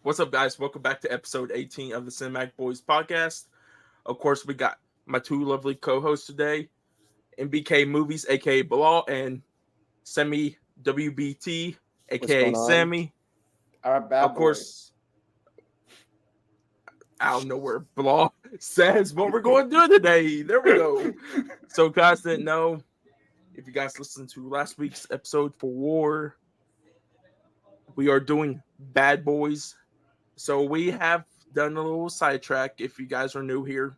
What's up, guys? Welcome back to episode 18 of the Cinematic Boys podcast. Of course, we got my two lovely co-hosts today, MBK Movies, aka Bilal, and Sammy WBT, What's aka going on? Sammy. Our bad Of course, out of nowhere, Bilal says what we're going to do today. There we go. So, guys didn't know, if you guys listened to last week's episode for War, we are doing Bad Boys. So we have done a little sidetrack if you guys are new here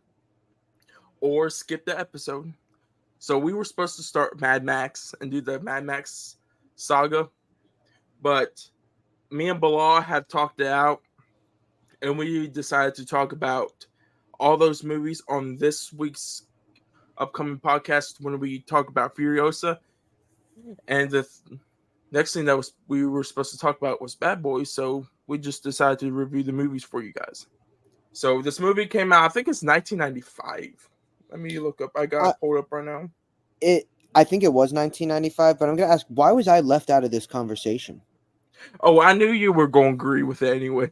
or skip the episode. So we were supposed to start Mad Max and do the Mad Max saga, but me and Bilal have talked it out and we decided to talk about all those movies on this week's upcoming podcast when we talk about Furiosa. And the next thing that we were supposed to talk about was Bad Boys, so we just decided to review the movies for you guys. So this movie came out, I think it's 1995. Let me look up. I got it pulled up right now. I think it was 1995, but I'm gonna ask, why was I left out of this conversation? Oh, I knew you were going to agree with it anyway.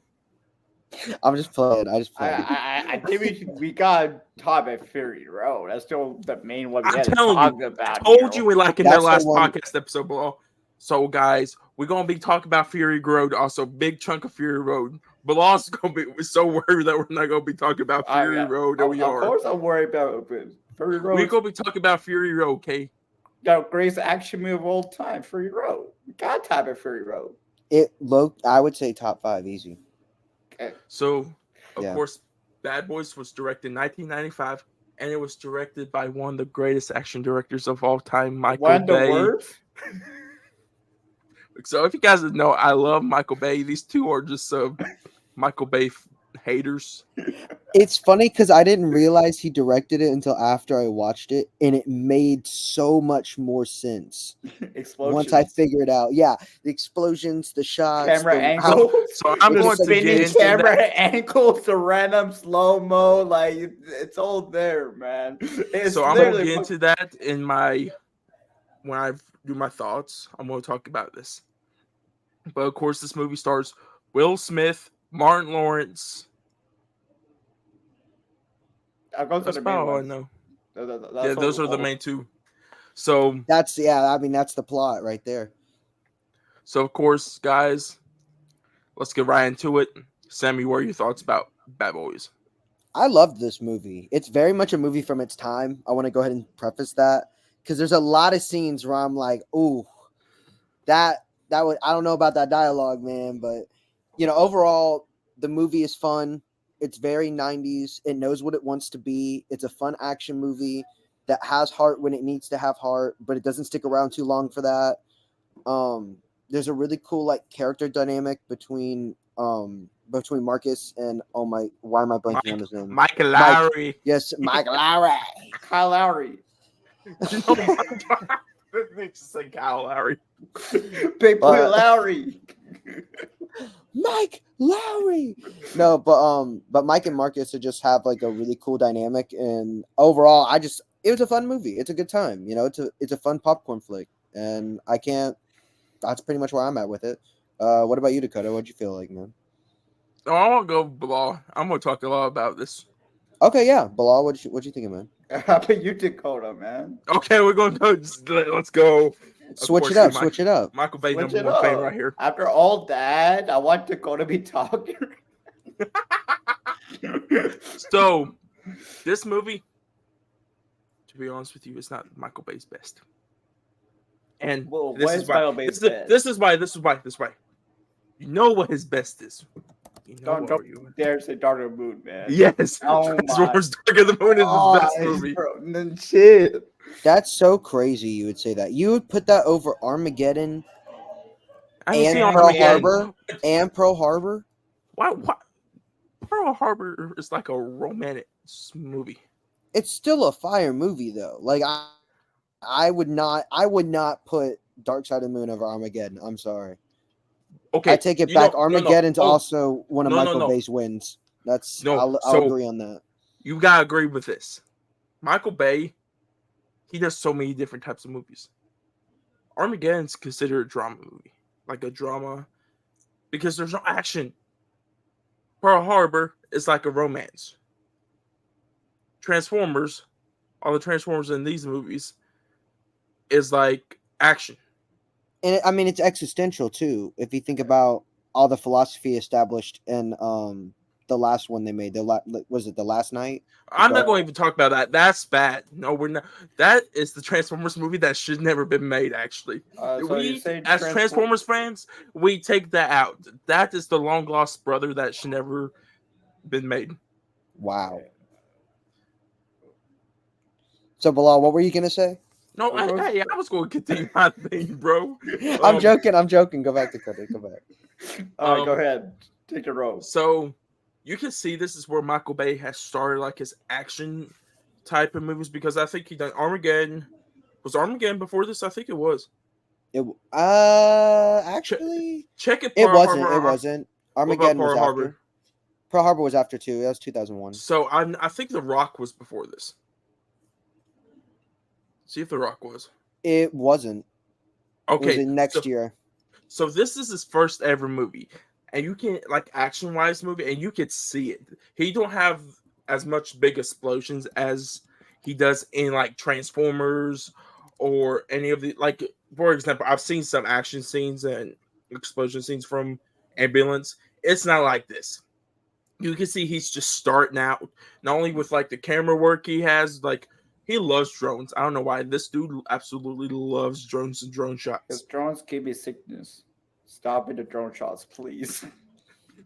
I'm just playing. I think we got talk about Fury Road. That's still the main one we I'm had to telling talk you, about. I told you like in that That's the last one- podcast episode, Bilal. So guys, we're gonna be talking about Fury Road, also big chunk of Fury Road. Bilal's gonna be so worried that we're not gonna be talking about Fury Road that we are. Of course, I'm worried about Fury Road. We're gonna be talking about Fury Road, okay? The greatest action movie of all time, Fury Road. We got to talk about Fury Road. I would say top 5 easy. Okay. So, of Yeah. course, Bad Boys was directed in 1995, and it was directed by one of the greatest action directors of all time, Michael One of the Bay. worst. So, if you guys didn't know, I love Michael Bay. These two are just Michael Bay haters. It's funny because I didn't realize he directed it until after I watched it, and it made so much more sense Explosions. once I figured out. Yeah, the explosions, the shots, Camera the- angles. So I'm It's going to spinning get into camera that. angles, the random slow mo, like it's all there, man. It's So I'm going to literally get into that when I do my thoughts. I'm going to talk about this. But of course, this movie stars Will Smith, Martin Lawrence. Those are That's the main about all I ones. know. That's Yeah, those are the main two. So that's the plot right there. So, of course, guys, let's get right into it. Sammy, what are your thoughts about Bad Boys? I loved this movie. It's very much a movie from its time. I want to go ahead and preface that because there's a lot of scenes where I'm like, ooh, that would, I don't know about that dialogue, man, but overall the movie is fun. It's very 90s. It knows what it wants to be. It's a fun action movie that has heart when it needs to have heart, but it doesn't stick around too long for that. There's a really cool character dynamic between Marcus and why am I blanking on his name? Michael Lowry. Yes, Mike Lowry. Kyle Lowry. It's like Kyle Lowry. Big boy Lowry. Mike Lowry. No, but Mike and Marcus just have a really cool dynamic, and overall, it was a fun movie. It's a good time. It's a fun popcorn flick, and that's pretty much where I'm at with it. What about you, Dakota? What'd you feel like, man? Oh, I won't go Bilal. I'm gonna talk a lot about this. Okay, yeah, Bilal, what'd you think, man? How about you, Dakota, man? Okay, we're going to let's go. Switch it up. Michael Bay, Switch number it one fan up. right here. After all that, I want Dakota to be talking. So, this movie, to be honest with you, is not Michael Bay's best. And Well, this what is is why. Michael Bay's best? This is why. You know what his best is. You know Don't dare say Dark of the Moon, man. Yes. Oh Transformers Dark of the Moon is his best movie. Bro, shit. That's so crazy. You would say that. You would put that over Armageddon I haven't and seen Pearl Armageddon. Harbor and Pearl Harbor. Why? Pearl Harbor is like a romantic movie. It's still a fire movie though. I would not put Dark Side of the Moon over Armageddon. I'm sorry. Okay, I take it back. Armageddon's Oh, also one of no, Michael no. Bay's wins. That's No, I'll agree on that. You gotta agree with this. Michael Bay, he does so many different types of movies. Armageddon's considered a drama movie, like a drama, because there's no action. Pearl Harbor is like a romance. Transformers, all the Transformers in these movies, is like action. And I mean, it's existential too. If you think about all the philosophy established in the last one they made, was it The Last Night? I'm not going to even talk about that. That's bad. No, we're not. That is the Transformers movie that should never been made. Actually, So you're we saying as Transformers fans, we take that out. That is the long lost brother that should never been made. Wow. So Bilal, what were you gonna say? No, I was going to continue my thing, bro. I'm joking. Go back to Cody. Go back. Go ahead. Take the rope. So you can see this is where Michael Bay has started like his action type of movies, because I think he done Armageddon. Was Armageddon before this? I think it was. It actually check it. It wasn't. Harbor, it wasn't. what about Armageddon was Pearl after. Harbor? Pearl Harbor was after too. That was 2001. So I think The Rock was before this. See if The Rock was. It wasn't. Okay, It was next year. So this is his first ever movie, and you can like action wise movie, and you could see it. He don't have as much big explosions as he does in like Transformers or any of the, like, for example, I've seen some action scenes and explosion scenes from Ambulance. It's not like this. You can see he's just starting out, not only with like the camera work he has, like he loves drones. I don't know why. This dude absolutely loves drones and drone shots. Because drones give me sickness. Stop with the drone shots, please.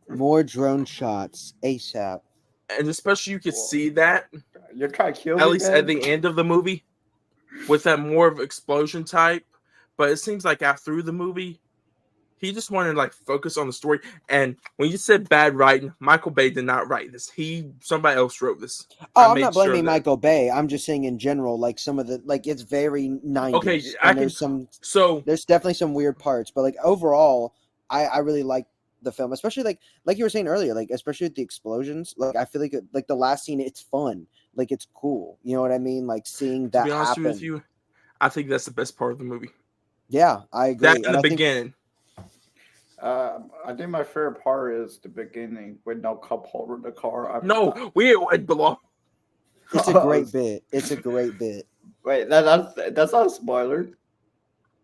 More drone shots ASAP. And especially you could see that You're trying to kill me, at least man? at the end of the movie with that more of explosion type. But it seems like through the movie, he just wanted to like focus on the story. And when you said bad writing, Michael Bay did not write this. Somebody else wrote this. Oh, I'm not blaming Michael Bay. I'm just saying in general, like some of the, like it's very 90s. Okay, there's definitely some weird parts, but like overall, I really like the film, especially like you were saying earlier, like especially with the explosions. Like I feel like the last scene, it's fun, like it's cool. You know what I mean? Like seeing that. To be honest with you, I think that's the best part of the movie. Yeah, I agree. That in the beginning. I think my favorite part is the beginning with no cup holder in the car. We belong. It's a great bit. It's a great bit. Wait, that's not a spoiler.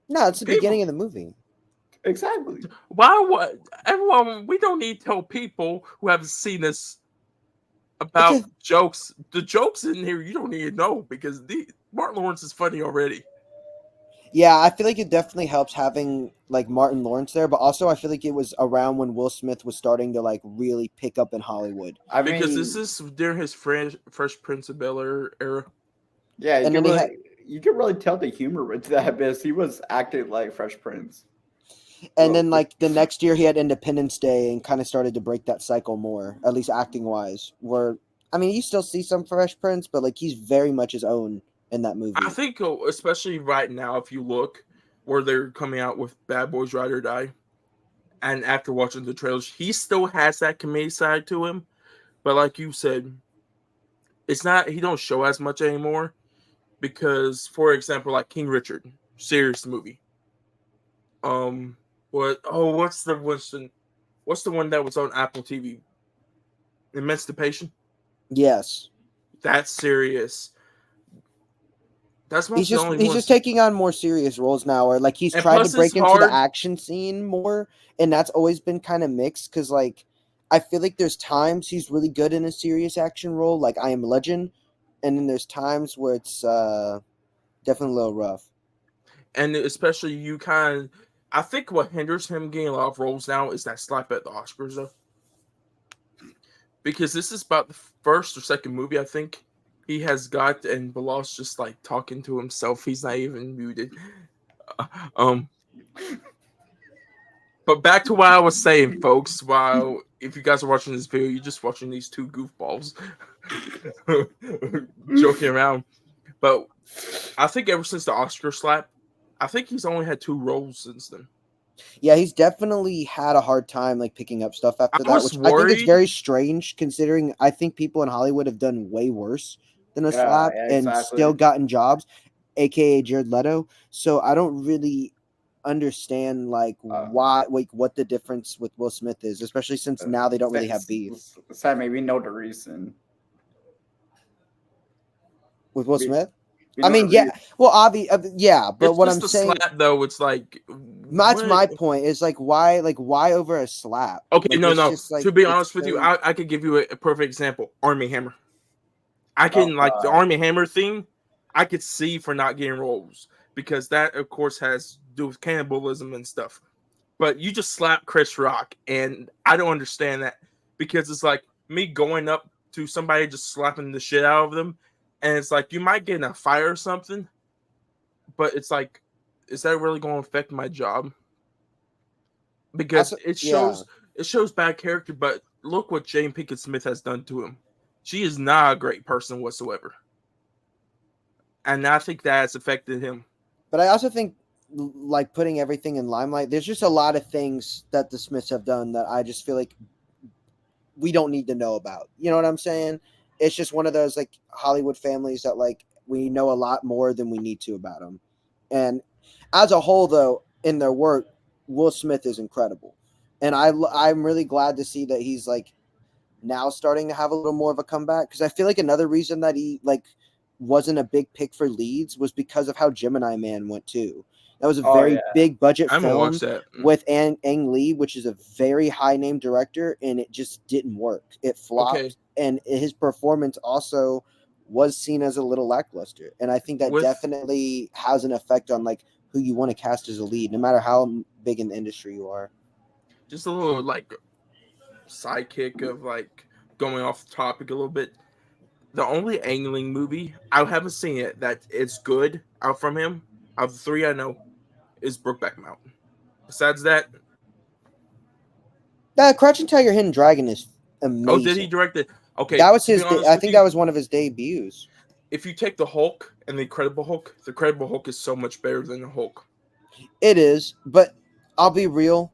No, it's the beginning of the movie. Exactly. Everyone, we don't need to tell people who haven't seen this about jokes. The jokes in here you don't need to know, because Martin Lawrence is funny already. Yeah, I feel like it definitely helps having like Martin Lawrence there, but also I feel like it was around when Will Smith was starting to like really pick up in Hollywood. Because this is during his Fresh Prince of Bel-Air era. Yeah, you can really tell the humor with that, because he was acting like Fresh Prince. And then like the next year he had Independence Day and kind of started to break that cycle more, at least acting wise. Where I mean, you still see some Fresh Prince, but like he's very much his own in that movie. I think, especially right now, if you look where they're coming out with Bad Boys Ride or Die, and after watching the trailers, he still has that comedic side to him. But like you said, it's not, he don't show as much anymore, because, for example, like King Richard, serious movie. What's the one that was on Apple TV? Emancipation? Yes. That's serious. He's just taking on more serious roles now, or like he's tried to break into the action scene more, and that's always been kind of mixed, because like I feel like there's times he's really good in a serious action role, like I Am Legend, and then there's times where it's definitely a little rough. And especially I think what hinders him getting a lot of roles now is that slap at the Oscars, though, because this is about the first or second movie I think he has got, and Bilal's just like talking to himself. He's not even muted. But back to what I was saying, folks. While if you guys are watching this video, you're just watching these two goofballs joking around. But I think ever since the Oscar slap, I think he's only had 2 roles since then. Yeah, he's definitely had a hard time like picking up stuff after that, which I think is very strange, considering I think people in Hollywood have done way worse than a slap and still gotten jobs, aka Jared Leto. So I don't really understand like Uh, what the difference with Will Smith is, especially since now they don't really have beef Sammy, we know the reason. with Will We, Smith. we I know the mean, yeah, reason. well, yeah, but It's what just I'm a saying, slap, though. It's like that's what? my point. Is like why over a slap? Okay, Like no, it's no. just like To be it's honest with you, very. I could give you a perfect example. Army Hammer. I Oh can like the God. Army Hammer thing. I could see for not getting roles because that, of course, has to do with cannibalism and stuff. But you just slap Chris Rock, and I don't understand that because it's like me going up to somebody just slapping the shit out of them, and it's like you might get in a fight or something, but it's like, is that really going to affect my job? Because Also, yeah, it shows bad character. But look what Jane Pinkett Smith has done to him. She is not a great person whatsoever, and I think that has affected him. but I also think like putting everything in limelight. There's just a lot of things that the Smiths have done that I just feel like we don't need to know about. You know what I'm saying? It's just one of those like Hollywood families that like we know a lot more than we need to about them. And as a whole, though, in their work, Will Smith is incredible, and I'm really glad to see that he's like now starting to have a little more of a comeback because I feel like another reason that he like wasn't a big pick for leads was because of how Gemini Man went too. That was a Oh very yeah. big budget I haven't film watched that. with Ang Lee, which is a very high name director, and it just didn't work. It flopped, Okay, and his performance also was seen as a little lackluster. And I think that with definitely has an effect on like who you want to cast as a lead, no matter how big in the industry you are. just a little like sidekick of like going off the topic a little bit. The only angling movie I haven't seen it that it's good out from him out of the three I know is Brokeback Mountain. Besides that, That Crouching Tiger, Hidden Dragon is oh, did he amazing. direct it? Okay, That was to be his. honest I with think you, that was one of his debuts. if you take the Hulk and the Incredible Hulk is so much better than the Hulk. It is, but I'll be real.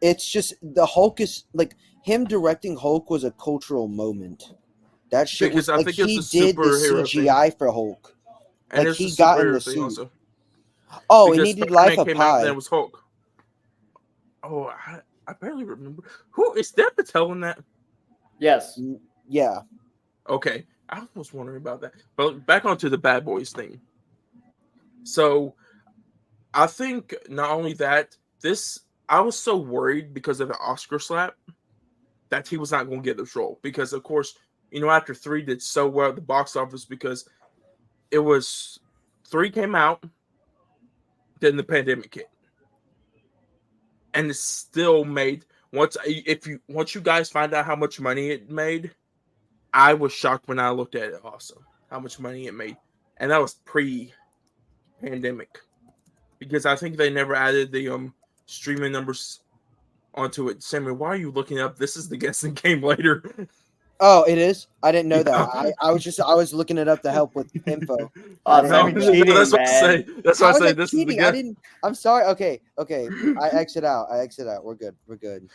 It's just the Hulk is like him directing Hulk was a cultural moment. That shit Because was I like think it's a he did the superhero thing, CGI for Hulk. and Like it's a he got in the superhero thing suit. also. Oh, and Because he did Spider Life Man of came out and then it Pi. was Hulk. Oh, I barely remember. Who is Dev Patel in that? Yes. Yeah, Okay, I was wondering about that. But back onto the Bad Boys thing. So I think not only that, this I was so worried because of the Oscar slap that he was not going to get this role because, of course, after three did so well at the box office because it was three came out, then the pandemic hit, and it still made once you guys find out how much money it made, I was shocked when I looked at it also how much money it made, and that was pre-pandemic because I think they never added the streaming numbers onto it. Sammy, why are you looking up? This is the guessing game later. Oh, it is. I didn't know that. Yeah. I was looking it up to help with info. I Oh, didn't No, Sammy know that. cheating, that's what I man. say. That's why I How was say I this is the cheating? I guess. didn't. I'm sorry. Okay, okay. I exit out. We're good. We're good.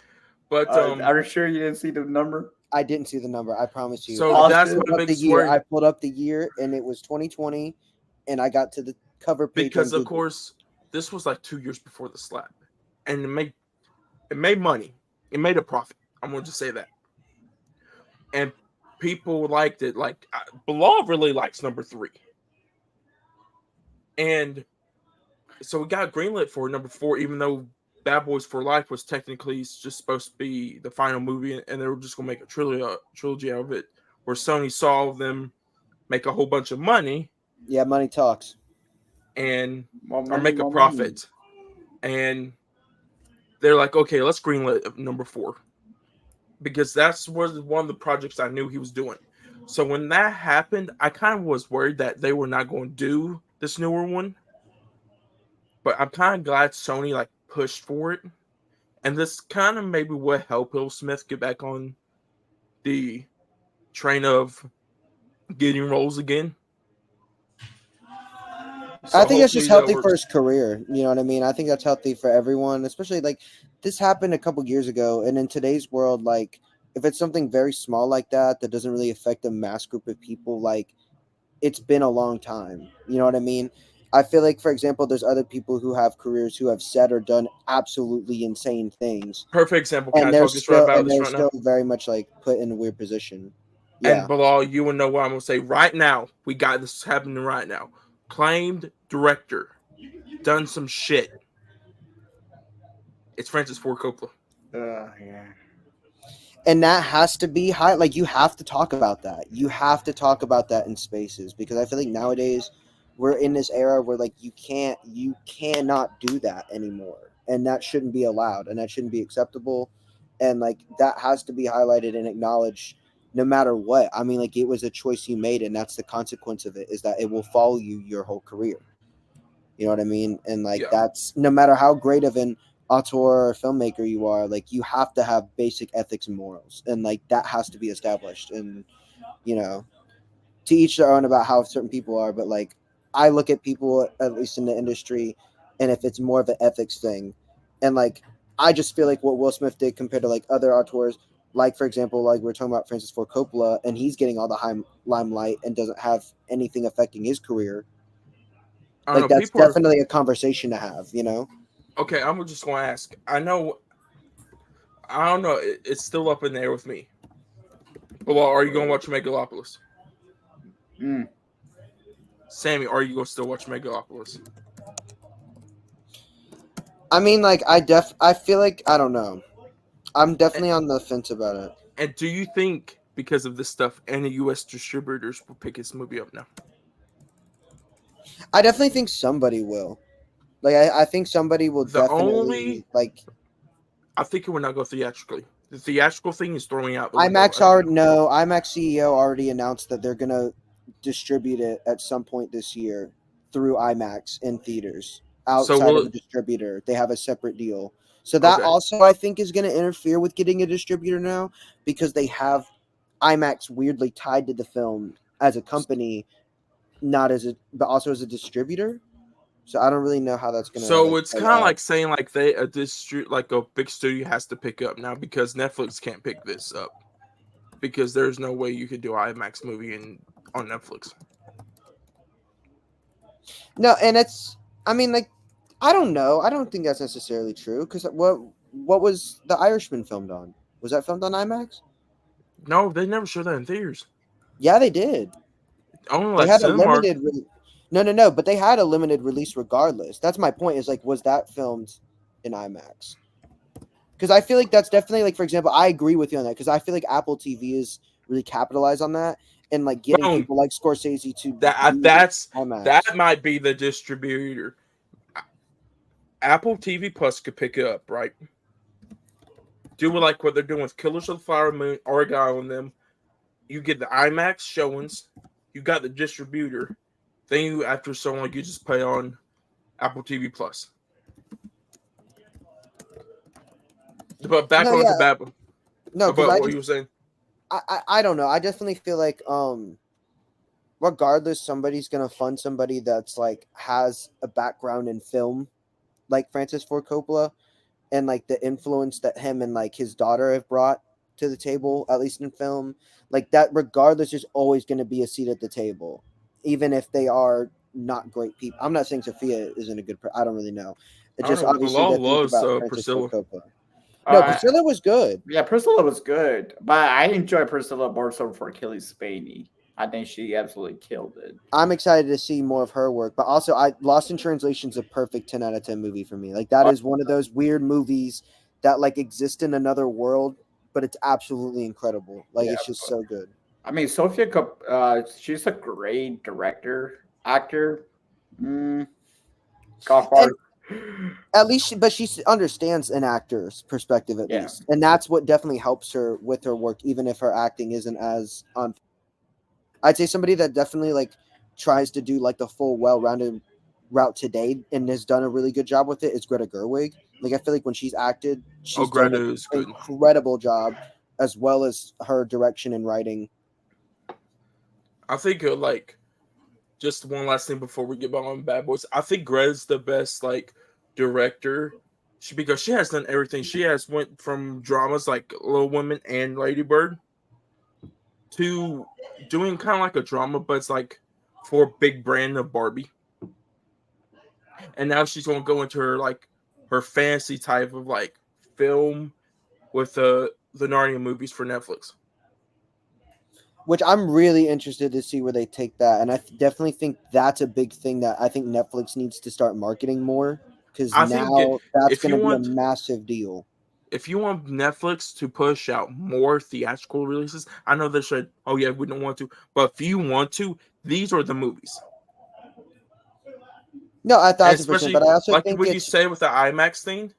But Are you sure you didn't see the number? I didn't see the number. I promise you. so I just that's Austin? my pulled up the biggest year. worry I pulled up the year, and it was 2020, and I got to the cover page on because of Google. course this was like 2 years before the slap, and it made money. It made a profit. I'm going to just say that, and people liked it. Like Bilal really likes number three, and so we got greenlit for number four, even though Bad Boys for Life was technically just supposed to be the final movie, and they were just going to make a trilogy out of it, where Sony saw them make a whole bunch of money Yeah, money talks. and More or money, make a more money. profit, and they're like, okay, let's greenlit number four because that's was one of the projects I knew he was doing. So when that happened, I kind of was worried that they were not going to do this newer one, but I'm kind of glad Sony like pushed for it. And this kind of maybe would help Will Smith get back on the train of getting roles again. I So think that's just hopefully that healthy for works. his career. You know what I mean? I think that's healthy for everyone, especially like this happened a couple years ago. And in today's world, like if it's something very small like that that doesn't really affect a mass group of people, like it's been a long time. You know what I mean? I feel like, for example, there's other people who have careers who have said or done absolutely insane things, Perfect example. Can I and talk this right about this they're right now? still very much like put in a weird position. And Yeah, Bilal, you will know what I'm gonna say right now. We got this happening right now. Claimed director, done some shit. It's Francis Ford Coppola. Yeah. and that has to be high. Like you have to talk about that. You have to talk about that in spaces because I feel like nowadays we're in this era where like you cannot do that anymore, and that shouldn't be allowed, and that shouldn't be acceptable, and like that has to be highlighted and acknowledged no matter what. I mean, like it was a choice you made, and that's the consequence of it is that it will follow you your whole career. You know what I mean? And like Yeah. that's no matter how great of an auteur or filmmaker you are, like you have to have basic ethics and morals, and like that has to be established. And you know, to each their own about how certain people are, but like I look at people at least in the industry, and if it's more of an ethics thing, and like I just feel like what Will Smith did compared to like other auteurs, like for example, like we're talking about Francis Ford Coppola, and he's getting all the high limelight and doesn't have anything affecting his career. I don't Like know. that's People are definitely a conversation to have, you know. okay. I'm just gonna ask. I know. I don't know. It's still up in the air with me. Bilal, are you gonna watch Megalopolis? Mm. Sammy, are you gonna still watch Megalopolis? I mean, like I feel like I don't know. I'm And, definitely on the fence about it. and do you think because of this stuff, any U.S. distributors will pick this movie up now? I definitely think somebody will. Like I think somebody will The only definitely like I think it will not go theatrically. The theatrical thing is throwing out the window IMAX right now. already no, IMAX CEO already announced that they're gonna distribute it at some point this year through IMAX in theaters So outside will of a it? distributor. They have a separate deal. So that Okay. also I think is gonna interfere with getting a distributor now because they have IMAX weirdly tied to the film as a company, not as a but also as a distributor. So I don't really know how that's gonna So like it's play kind of out. like saying like they a distri like a big studio has to pick up now because Netflix can't pick this up because there's no way you could do IMAX movie on Netflix. No, and it's I mean like I don't know. I don't think that's necessarily true because what was the Irishman filmed on? Was that filmed on IMAX? No, they never show that in theaters. Yeah, they did. Only They like had a Cinemark. limited. No, but they had a limited release regardless. That's my point. Is like, was that filmed in IMAX? Because I feel like that's definitely like, for example, I agree with you on that because I feel like Apple TV is really capitalized on that and like getting Boom. people like Scorsese to That do that's IMAX. that might be the distributor. Apple TV Plus could pick it up, right? Do like what they're doing with Killers of the Flower Moon, Argyle, and them. You get the IMAX showings. You got the distributor. Then you, after so long, you just pay on Apple TV Plus. But back No, on to yeah, Babel. no, because About what you were saying. I don't know. I definitely feel like regardless, somebody's gonna fund somebody that's like has a background in film, like Francis Ford Coppola, and like the influence that him and like his daughter have brought to the table, at least in film. Like that, regardless, there's always gonna be a seat at the table, even if they are not great people. I'm not saying Sophia isn't a good. I don't really know. It's I don't just know. obviously Bilal to think loves about Francis Ford Priscilla. Coppola. No, Uh, Priscilla was good. yeah, Priscilla was good, but I enjoy Priscilla more so for Kelly Spaney. I think she absolutely killed it. I'm excited to see more of her work, but also I Lost in Translation's a perfect 10 out of 10 movie for me. Like that Uh, is one of those weird movies that like exist in another world, but it's absolutely incredible. Like yeah, it's just so good. I mean she's a great director, actor. Mm, golf And cart. at least but she understands an actor's perspective at Yeah, least. And that's what definitely helps her with her work even if her acting isn't as on I'd say somebody that definitely like tries to do like the full well-rounded route today and has done a really good job with it is Greta Gerwig. Like I feel like when she's acted, Oh, she's done Greta an is good. incredible job as well as her direction and writing. I think like just one last thing before we get back on Bad Boys. I think Greta's the best like director. Because she has done everything. She has went from dramas like Little Women and Lady Bird to doing kind of like a drama, but it's like for big brand of Barbie. and now she's gonna go into her fantasy type of like film with the Narnia movies for Netflix. Which I'm really interested to see where they take that. And I definitely think that's a big thing that I think Netflix needs to start marketing more, because I think now that's if going you to be a want massive deal. if you want Netflix to push out more theatrical releases, I know they said, "Oh yeah, we don't want to," but if you want to, these are the movies, No, a and 1000%. especially But I also like think what you it's say with the IMAX thing.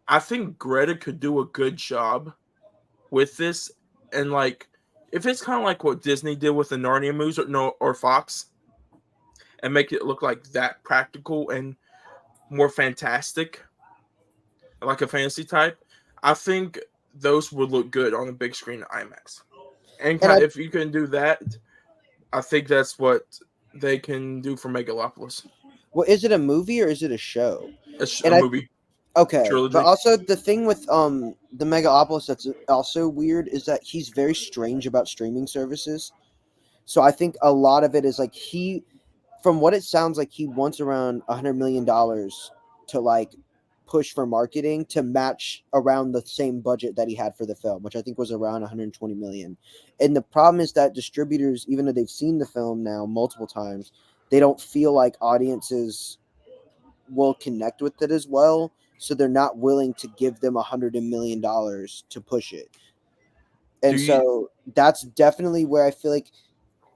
I think Greta could do a good job with this, and like if it's kind of like what Disney did with the Narnia movies, or Fox, and make it look like that practical and more fantastic, like a fantasy type. I think those would look good on a big screen IMAX. And and I if you can do that, I think that's what they can do for Megalopolis. well, is it a movie or is it a show? It's a And I movie okay, but trilogy. also the thing with the Megalopolis that's also weird is that he's very strange about streaming services. So I think a lot of it is like from what it sounds like, he wants around $100 million to like push for marketing to match around the same budget that he had for the film, which I think was around 120 million. And the problem is that distributors, even though they've seen the film now multiple times, they don't feel like audiences will connect with it as well. So they're not willing to give them $100 million to push it. Do And you so that's definitely where I feel like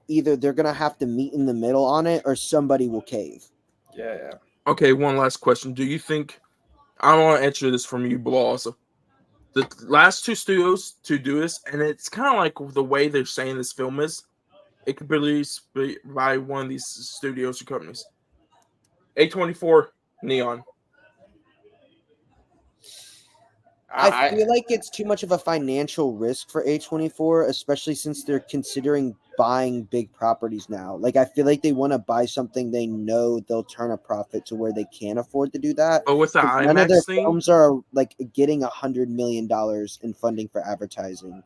either they're gonna have to meet in the middle on it or somebody will cave. Yeah, yeah. okay? One last question. Do you think I want to answer this from you, Bilal? Also, the last two studios to do this, and it's kind of like the way they're saying this film is. It could be released by one of these studios or companies. A24, Neon. I I feel like it's too much of a financial risk for A24, especially since they're considering buying big properties now. Like, I feel like they want to buy something they know they'll turn a profit to where they can afford to do that. But with the Because none of their IMAX thing, films are like getting $100 million in funding for advertising.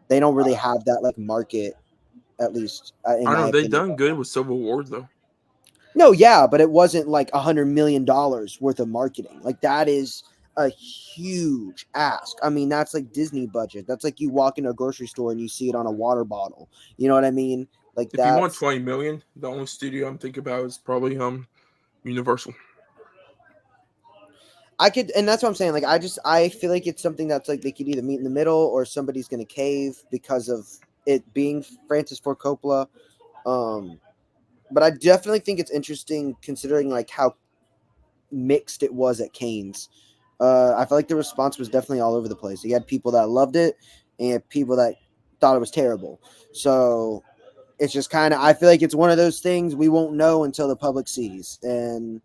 They don't really have that like market, at least in I don't my know, they opinion. done good with Civil War though. No, yeah, but it wasn't like $100 million worth of marketing. Like that is a huge ask. I mean, that's like Disney budget. That's like you walk into a grocery store and you see it on a water bottle. You know what I mean? Like If you want that's 20 million, the only studio I'm thinking about is probably Universal. I could, and that's what I'm saying. Like I feel like it's something that's like they could either meet in the middle or somebody's gonna cave because of it being Francis Ford Coppola. Um, but I definitely think it's interesting considering like how mixed it was at Canes. I feel like the response was definitely all over the place. You had people that loved it and people that thought it was terrible. So it's just kind of, I feel like it's one of those things we won't know until the public sees. And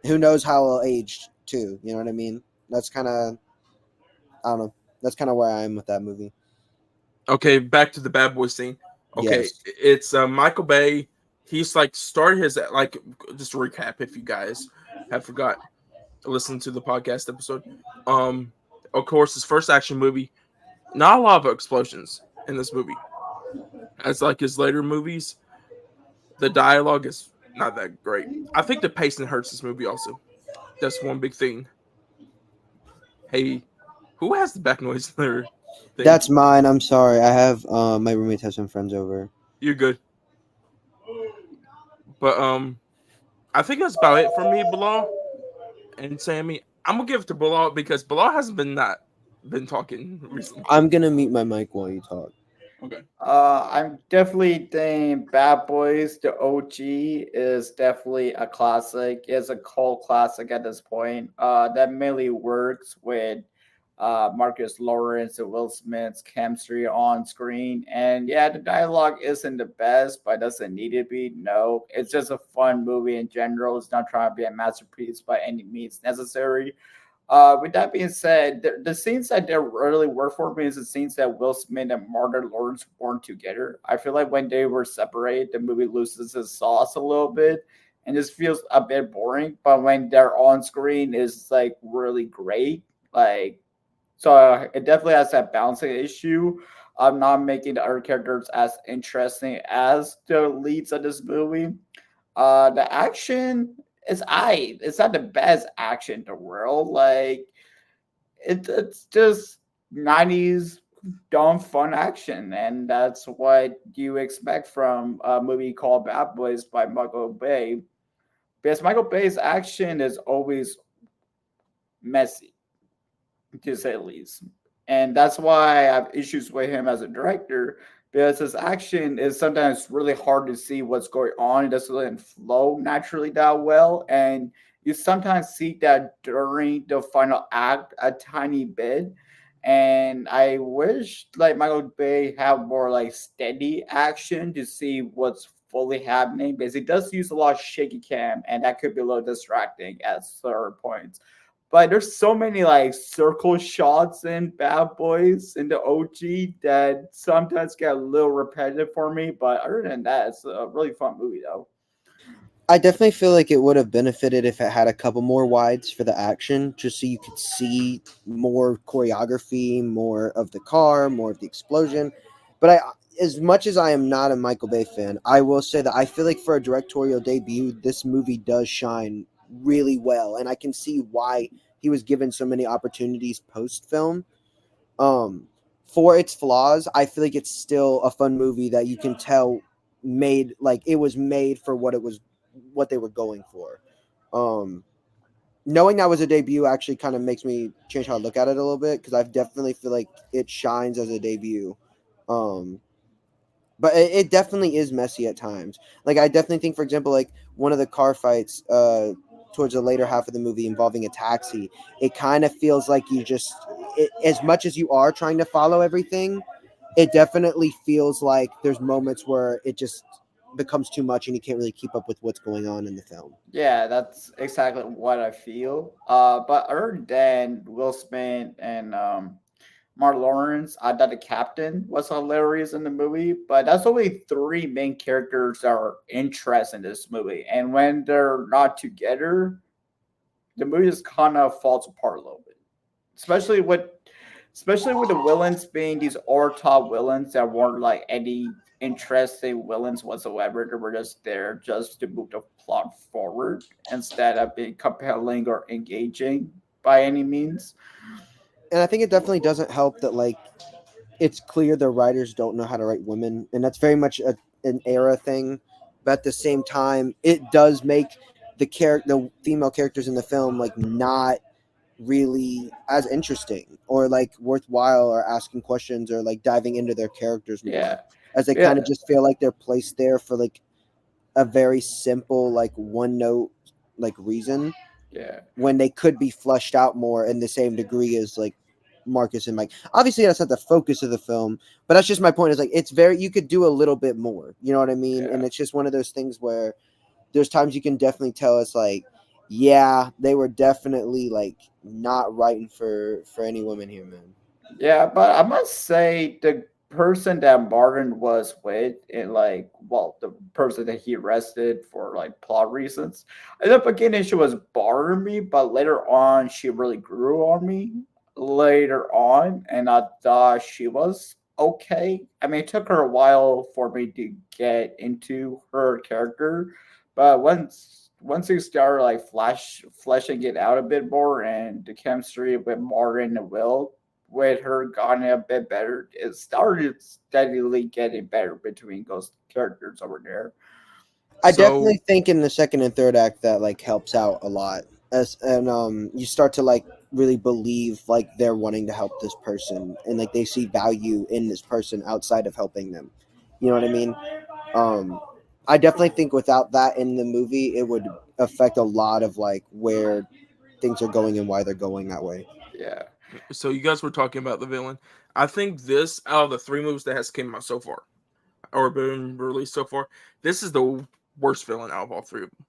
who knows how it'll age too. You know what I mean? That's kind of, I don't know. That's kind of where I am with that movie. Okay, back to the Bad Boy scene. Okay, Yes. it's Michael Bay. He's like started his like just to recap if you guys have forgot to listen to the podcast episode. Um, of course, his first action movie. Not a lot of explosions in this movie. As like his later movies, the dialogue is not that great. I think the pacing hurts this movie also. That's one big thing. Hey, who has the back noise there thing? That's mine. I'm sorry. I have my roommate has some friends over. You're good. But I think that's about it for me, Bilal and Sammy. I'm gonna give it to Bilal because Bilal hasn't been talking recently. I'm gonna mute my mic while you talk. Okay. I'm definitely think Bad Boys, the OG, is definitely a classic. It's a cult classic at this point. That mainly works with Marcus Lawrence and Will Smith's chemistry on screen. And yeah, the dialogue isn't the best, but doesn't need to be. No, it's just a fun movie in general. It's not trying to be a masterpiece by any means necessary. With that being said, the scenes that did really work for me is the scenes that Will Smith and Martin Lawrence weren't together. I feel like when they were separated, the movie loses its sauce a little bit and just feels a bit boring. But when they're on screen, it's like really great. Like, so it definitely has that balancing issue. I'm not making the other characters as interesting as the leads of this movie. The action it's not the best action in the world. Like it's just 90s dumb fun action, and that's what you expect from a movie called Bad Boys by Michael Bay. Because Michael Bay's action is always messy, to say the least. And that's why I have issues with him as a director, because his action is sometimes really hard to see what's going on. It doesn't flow naturally that well. And you sometimes see that during the final act a tiny bit. And I wish like Michael Bay had more like steady action to see what's fully happening, because he does use a lot of shaky cam, and that could be a little distracting at certain points. But there's so many like circle shots in Bad Boys in the OG that sometimes get a little repetitive for me. But other than that, it's a really fun movie though. I definitely feel like it would have benefited if it had a couple more wides for the action, just so you could see more choreography, more of the car, more of the explosion. But as much as I am not a Michael Bay fan, I will say that I feel like for a directorial debut, this movie does shine really well, and I can see why he was given so many opportunities post film. Um, for its flaws, I feel like it's still a fun movie that you can tell made like it was made for what they were going for. Um, Knowing that was a debut actually kind of makes me change how I look at it a little bit because I definitely feel like it shines as a debut. Um, but it definitely is messy at times. Like I definitely think, for example, like one of the car fights towards the later half of the movie involving a taxi, it kind of feels like as much as you are trying to follow everything, it definitely feels like there's moments where it just becomes too much and you can't really keep up with what's going on in the film. Yeah, that's exactly what I feel. But other than Will Smith and Mark Lawrence, I thought the captain was hilarious in the movie. But that's only three main characters that are interested in this movie, and when they're not together, the movie just kind of falls apart a little bit. Especially with the villains being these over top villains that weren't like any interesting villains whatsoever. They were just there just to move the plot forward instead of being compelling or engaging by any means. And I think it definitely doesn't help that like it's clear the writers don't know how to write women, and that's very much an era thing. But at the same time, it does make the female characters in the film like not really as interesting or like worthwhile or asking questions or like diving into their characters more, Yeah, as they yeah, kind of just feel like they're placed there for like a very simple like one note like reason yeah, when they could be fleshed out more in the same degree as like Marcus and Mike. Obviously, that's not the focus of the film, but that's just my point. Is like it's very you could do a little bit more. You know what I mean? yeah. And it's just one of those things where there's times you can definitely tell it's like, yeah, they were definitely like not writing for any women here, man. Yeah, but I must say the person that Martin was with, and like, well, the person that he arrested for like plot reasons. In the beginning, she was bothering me, but later on, she really grew on me. Later on, and I thought she was okay. I mean, it took her a while for me to get into her character, but once you start like fleshing it out a bit more, and the chemistry with Martin and Will with her gotten a bit better. It started steadily getting better between those characters over there. I So definitely think in the second and third act that like helps out a lot as and you start to like really believe like they're wanting to help this person and like they see value in this person outside of helping them. You know what I mean? Um, I definitely think without that in the movie, it would affect a lot of like where things are going and why they're going that way. Yeah, you guys were talking about the villain. I think this out of the three movies that has came out so far or been released so far, this is the worst villain out of all three of them.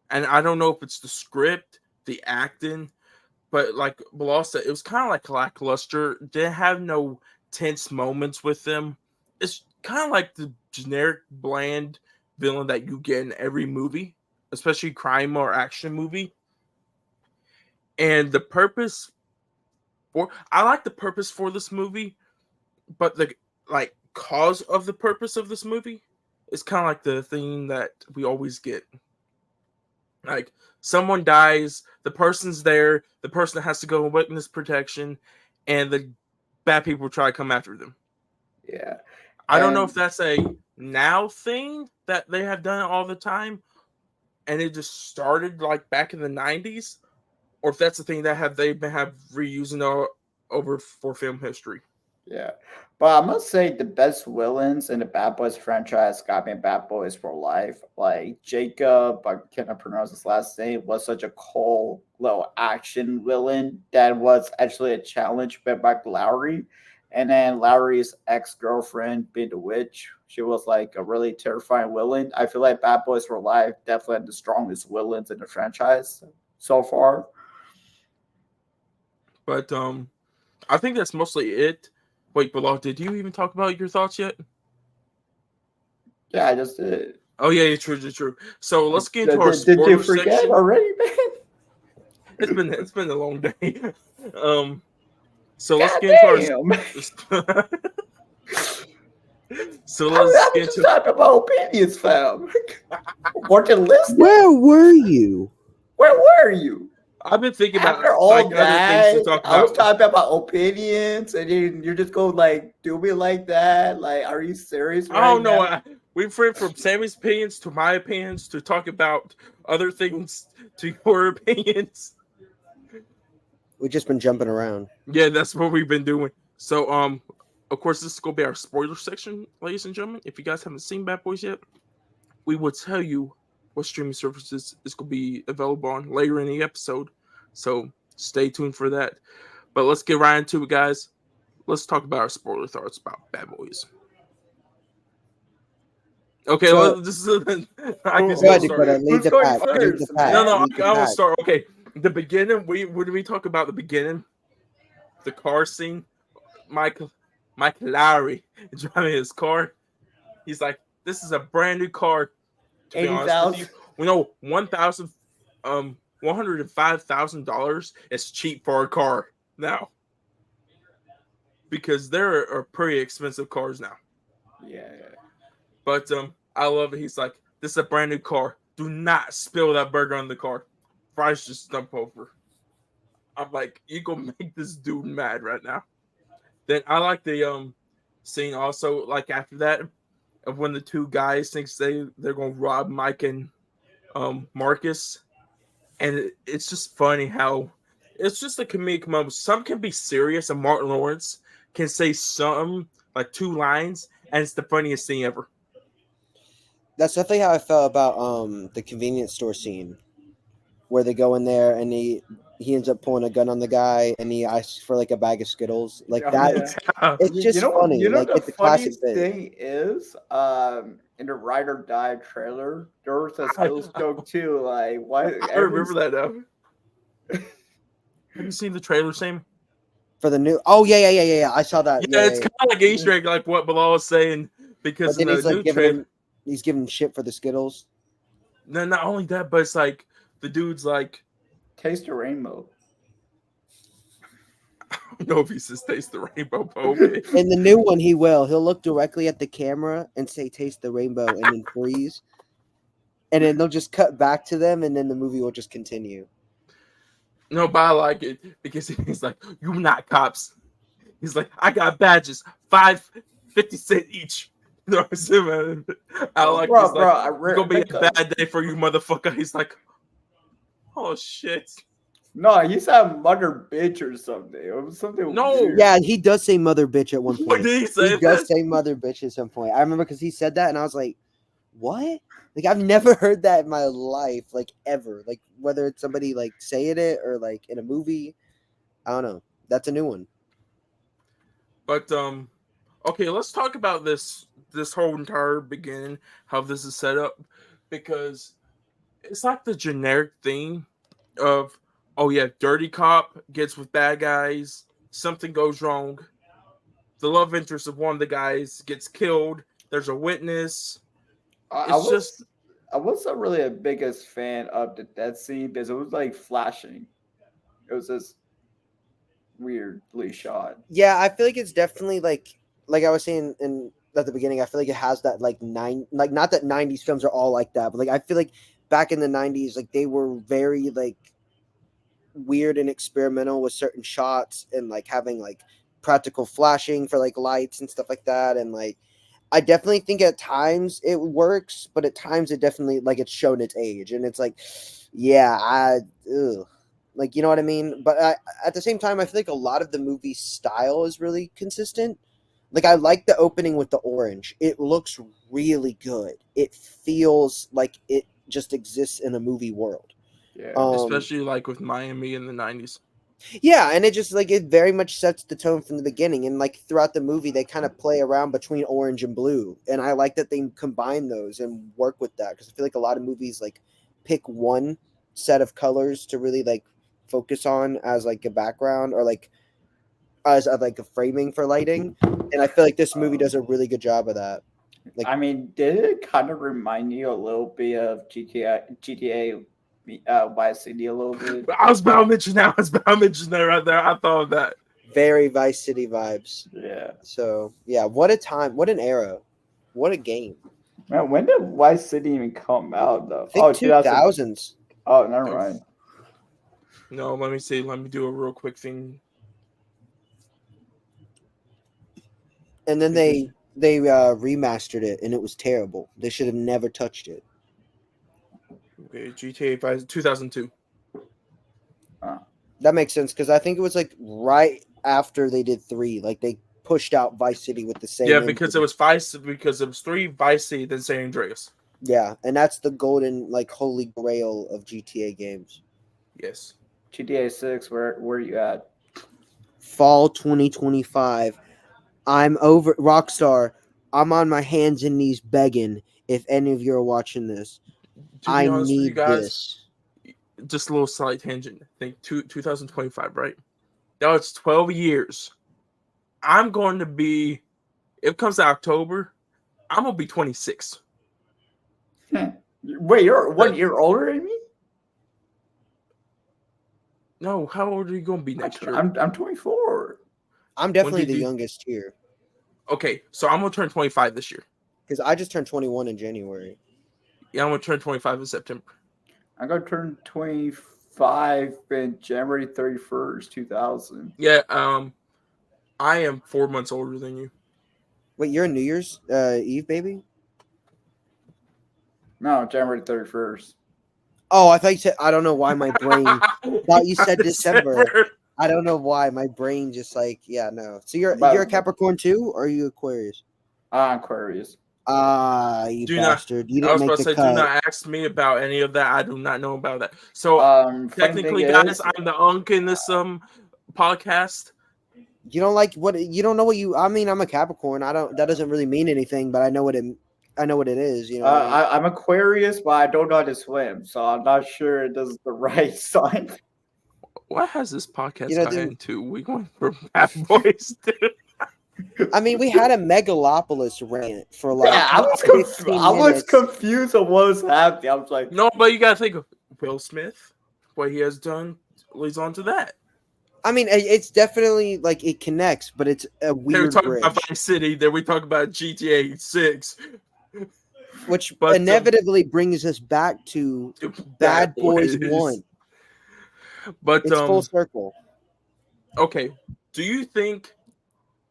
And I don't know if it's the script, the acting, but like Bilal said, it was kind of like lackluster. Didn't have no tense moments with them. It's kind of like the generic bland villain that you get in every movie, especially crime or action movie. And the purpose for I like the purpose for this movie, but the like cause of the purpose of this movie is kind of like the thing that we always get. Like someone dies, the person's there, the person has to go in witness protection, and the bad people try to come after them. Yeah. I don't know if And that's a now thing that they have done all the time, and it just started like back in the '90s, or if that's a thing that have reusing over for film history. yeah. But I must say the best villains in the Bad Boys franchise got me Bad Boys for Life. Like Jacob, I cannot pronounce his last name, was such a cool little action villain that was actually a challenge by Mike Lowry. And then Lowry's ex-girlfriend being the witch. She was like a really terrifying villain. I feel like Bad Boys for Life definitely had the strongest villains in the franchise so far. But I think that's mostly it. Wait, Bilal, did you even talk about your thoughts yet? Yeah, I just did. Oh yeah, true, true. So let's get into our Did you spoiler forget section. already, man? It's been a long day. So let's God get into our. damn. So let's I get was just into. talking about opinions, fam. Weren't you listening? Where were you? Where were you? I've been thinking about After all like other things to that, talk I was about. talking about opinions, and you're just going like, do me like that? Like, are you serious I right don't know. now? We went from Sammy's opinions to my opinions to talk about other things to your opinions. We've just been jumping around. Yeah, that's what we've been doing. So, of course, this is gonna be our spoiler section, ladies and gentlemen. If you guys haven't seen Bad Boys yet, we will tell you what streaming services is gonna be available on later in the episode. So stay tuned for that. But let's get right into it, guys. Let's talk about our spoiler thoughts about Bad Boys. Okay, So this is I can go still ahead, start Dakota. it. Lead Who's the going pack. Lead the first, pack. No, man? no, Lead the I will pack. start. Okay, the beginning. What did we talk about? The beginning, the car scene. Mike Lowry driving his car. He's like, "This is a brand new car." To be honest with you, 80,000. we know $105,000 is cheap for a car now because there are pretty expensive cars now. Yeah. But I love it. He's like, "This is a brand new car. Do not spill that burger on the car. Fries just stump over." I'm like, "You gonna make this dude mad right now?" Then I like the scene also. Like after that, of when the two guys thinks they're gonna rob Mike and Marcus, and it's just funny how it's just a comedic moment. Some can be serious, and Martin Lawrence can say some like two lines, and it's the funniest thing ever. That's definitely how I felt about the convenience store scene where they go in there and he ends up pulling a gun on the guy and he asks for like a bag of Skittles. Like Oh that yeah. it's You just know funny. you know Like the it's a classic funniest bit. thing is in the Ride or Die trailer there was a I, Skills joke too. Like why I remember everyone's that now. Have you seen the trailer, Sam? For the new yeah. I saw that. Yeah, it's kind of like Easter egg, like what Bilal was saying, because But in then the he's like new trailer, he's giving him shit for the Skittles. no, not only that, but it's like the dude's like, Taste the Rainbow. I don't know if he says taste the rainbow, but okay. In the new one he will. He'll look directly at the camera and say taste the rainbow and then freeze. And then they'll just cut back to them and then the movie will just continue. No, but I like it because he's like, "You not cops." He's like, "I got badges, 5.50 each." You know what I'm saying, man? I like. He's like, "It's gonna be a bad day for you, motherfucker." He's like, "Oh shit." No, he said mother bitch or something. It was something No. weird. Yeah, he does say mother bitch at one What point. did he say? He does say mother bitch at some point. I remember because he said that and I was like, what? Like I've never heard that in my life, like ever. Like whether it's somebody like saying it or like in a movie. I don't know. That's a new one. But okay, let's talk about this whole entire beginning, how this is set up, because it's like the generic thing of, oh yeah, dirty cop gets with bad guys, something goes wrong, the love interest of one of the guys gets killed, there's a witness. I It's was just I wasn't really a biggest fan of the death scene because it was like flashing. It was just weirdly shot. Yeah, I feel like it's definitely like I was saying in at the beginning, I feel like it has that like not that 90s films are all like that, but like I feel like back in the 90s, like they were very like weird and experimental with certain shots and like having like practical flashing for like lights and stuff like that. And like I definitely think at times it works, but at times it definitely like it's shown its age, and it's like, yeah, like you know what I mean. But at the same time, I feel like a lot of the movie's style is really consistent. Like I like the opening with the orange; it looks really good. It feels like it just exists in a movie world. Yeah. Especially like with Miami in the 90s. Yeah, and it just like it very much sets the tone from the beginning, and like throughout the movie they kind of play around between orange and blue, and I like that they combine those and work with that, because I feel like a lot of movies like pick one set of colors to really like focus on as like a background or like as a, like a framing for lighting, and I feel like this movie does a really good job of that. Like, I mean, did it kind of remind you a little bit of GTA Vice City a little bit? I was about to mention that. Right there. I thought of that. very Vice City vibes. Yeah. So yeah, what a time, what an era, what a game. Man, when did Vice City even come out though? I think 2000s. Oh, never mind. No, let me see. Let me do a real quick thing. And then they remastered it, and it was terrible. They should have never touched it. Okay, GTA 5, 2002. That makes sense, because I think it was like right after they did 3. Like they pushed out Vice City with the same. Yeah, because it was because it was 3 Vice City, then San Andreas. Yeah, and that's the golden like holy grail of GTA games. Yes. GTA 6, where are you at? Fall 2025. I'm over Rockstar. I'm on my hands and knees begging. If any of you are watching this, I need this. Just a little slight tangent. I think 2025, right? Now it's 12 years. I'm going to be, if it comes to October, I'm going to be 26. Wait, you're 1 year older than me? No, how old are you going to be next year? I'm 24. I'm definitely the youngest here. Okay, so I'm going to turn 25 this year. Because I just turned 21 in January. Yeah, I'm going to turn 25 in September. I'm going to turn 25 in January 31st, 2000. Yeah, I am 4 months older than you. Wait, you're New Year's Eve, baby? No, January 31st. Oh, I thought you said, I don't know why my brain thought you said December. I don't know why my brain just like, yeah, no. So you're a Capricorn too, or are you Aquarius? Aquarius. You bastard. You didn't make the cut. Do not ask me about any of that. I do not know about that. So technically, guys, I'm the unk in this podcast. You don't like what you don't know what you. I mean, I'm a Capricorn. I don't. That doesn't really mean anything, but I know what it. I know what it is. You know. I'm Aquarius, but I don't know how to swim, so I'm not sure this is the right sign. What has this podcast gotten into? We going for bad boys, dude. I mean, we had a megalopolis rant for like. Yeah, I was confused on what was happening. I was like, no, but you gotta think of Will Smith, what he has done leads on to that. I mean, it's definitely like it connects, but it's a weird. We talk about Vice City, then we talk about GTA 6, which inevitably brings us back to Bad Boys 1. But it's full circle. Okay, do you think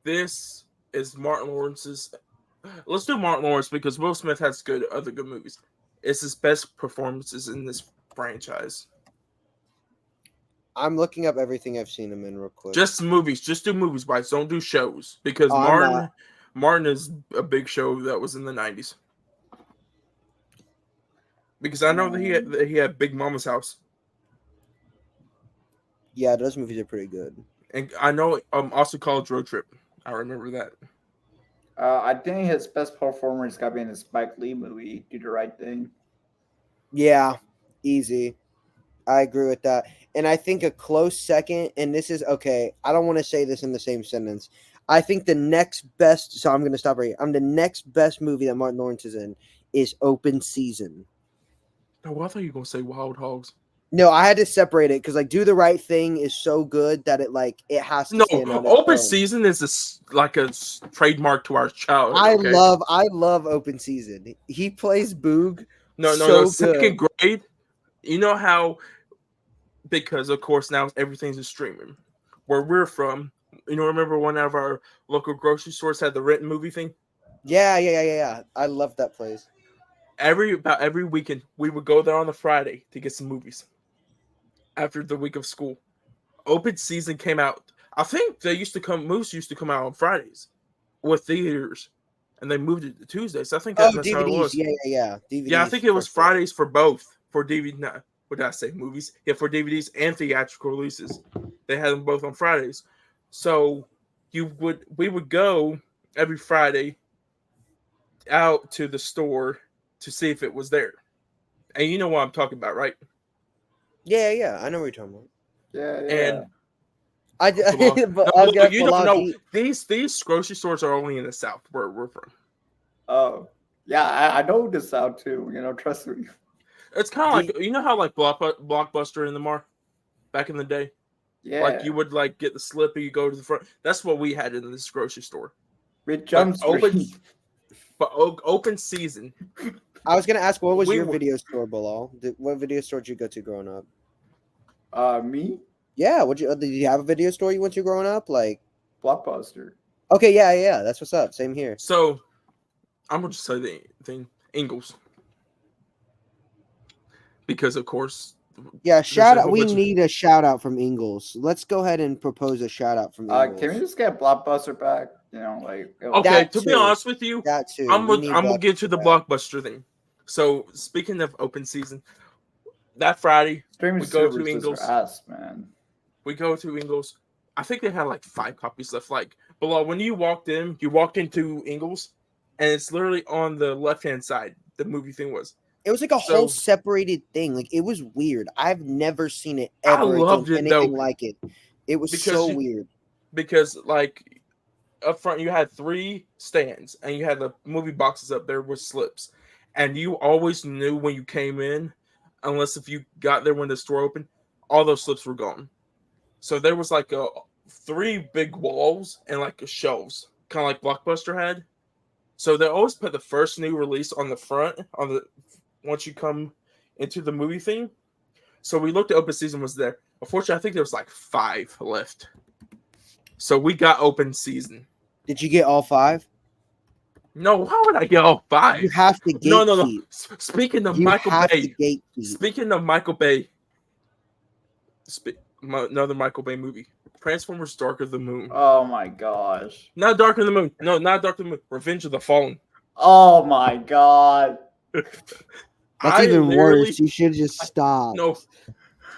this is Martin Lawrence's? Let's do Martin Lawrence because Will Smith has other good movies. It's his best performances in this franchise. I'm looking up everything I've seen him in real quick. Just movies. Just do movies, guys. Don't do shows because Martin is a big show that was in the 90s. Because I know that he had Big Mama's House. Yeah, those movies are pretty good. And I know also College Road Trip. I remember that. I think his best performance got to be in the Spike Lee movie, Do the Right Thing. Yeah, easy. I agree with that. And I think a close second, and this is okay, I don't want to say this in the same sentence. I think the next best, so I'm going to stop right here. The next best movie that Martin Lawrence is in is Open Season. Oh, I thought you were going to say Wild Hogs. No, I had to separate it because like Do the Right Thing is so good that it has to stand on its Open own. Season is like a trademark to our childhood. I love Open Season. He plays Boog. No. Second grade grade, you know how, because of course now everything's a streaming. Where we're from, remember one of our local grocery stores had the rent movie thing? Yeah. I love that place. About every weekend, we would go there on the Friday to get some movies after the week of school. Open season came out. I think movies used to come out on Fridays with theaters, and they moved it to Tuesdays. I think Oh, that's how it DVDs. was. Yeah. DVDs. Yeah, I think it was for sure. Fridays for both, for DVD. Not, what did I say? Movies. Yeah, for DVDs and theatrical releases. They had them both on Fridays. So we would go every Friday out to the store to see if it was there. And you know what I'm talking about, right? Yeah. I know what you're talking about. Yeah. And I'll you don't know. These grocery stores are only in the South, where we're from. Oh, yeah. I know the South too. Trust me. It's kind of like how like Blockbuster in the Mar back in the day. Yeah. Like you would like get the slip and you go to the front. That's what we had in this grocery store. With Jump Street. But open season. I was gonna ask, what was your video store, Bilal? What video store did you go to growing up? Me? Yeah. Did you have a video store you went to growing up? Like Blockbuster. Okay, yeah. That's what's up. Same here. So I'm gonna just say the thing, Ingles, because of course. Yeah, shout out. We need a shout out from Ingles. Let's go ahead and propose a shout out from Ingles. Can we just get Blockbuster back? Okay, to be honest with you, that too. I'm gonna get to the Blockbuster thing. So speaking of open season, that Friday we go to Ingles. Man. We go to Ingles. I think they had like 5 copies left. Like, below when you walked into Ingles, and it's literally on the left-hand side. The movie thing was. It was like a whole separated thing. Like, it was weird. I've never seen it ever. I loved it though. Like it. It was so weird. Because like up front you had 3 stands and you had the movie boxes up there with slips, and you always knew when you came in, unless if you got there when the store opened, all those slips were gone. So there was like 3 big walls and like shelves, kind of like Blockbuster had. So they always put the first new release on the front once you come into the movie thing. So we looked at open season was there. Unfortunately, I think there was like 5 left. So we got open season. Did you get all 5? No, how would I get all 5? You have to gatekeep. No. Speaking of Michael Bay. Another Michael Bay movie. Transformers Dark of the Moon. Oh my gosh. Not Dark of the Moon. No, not Dark of the Moon. Revenge of the Fallen. Oh my god. That's even worse. You should just stop. No,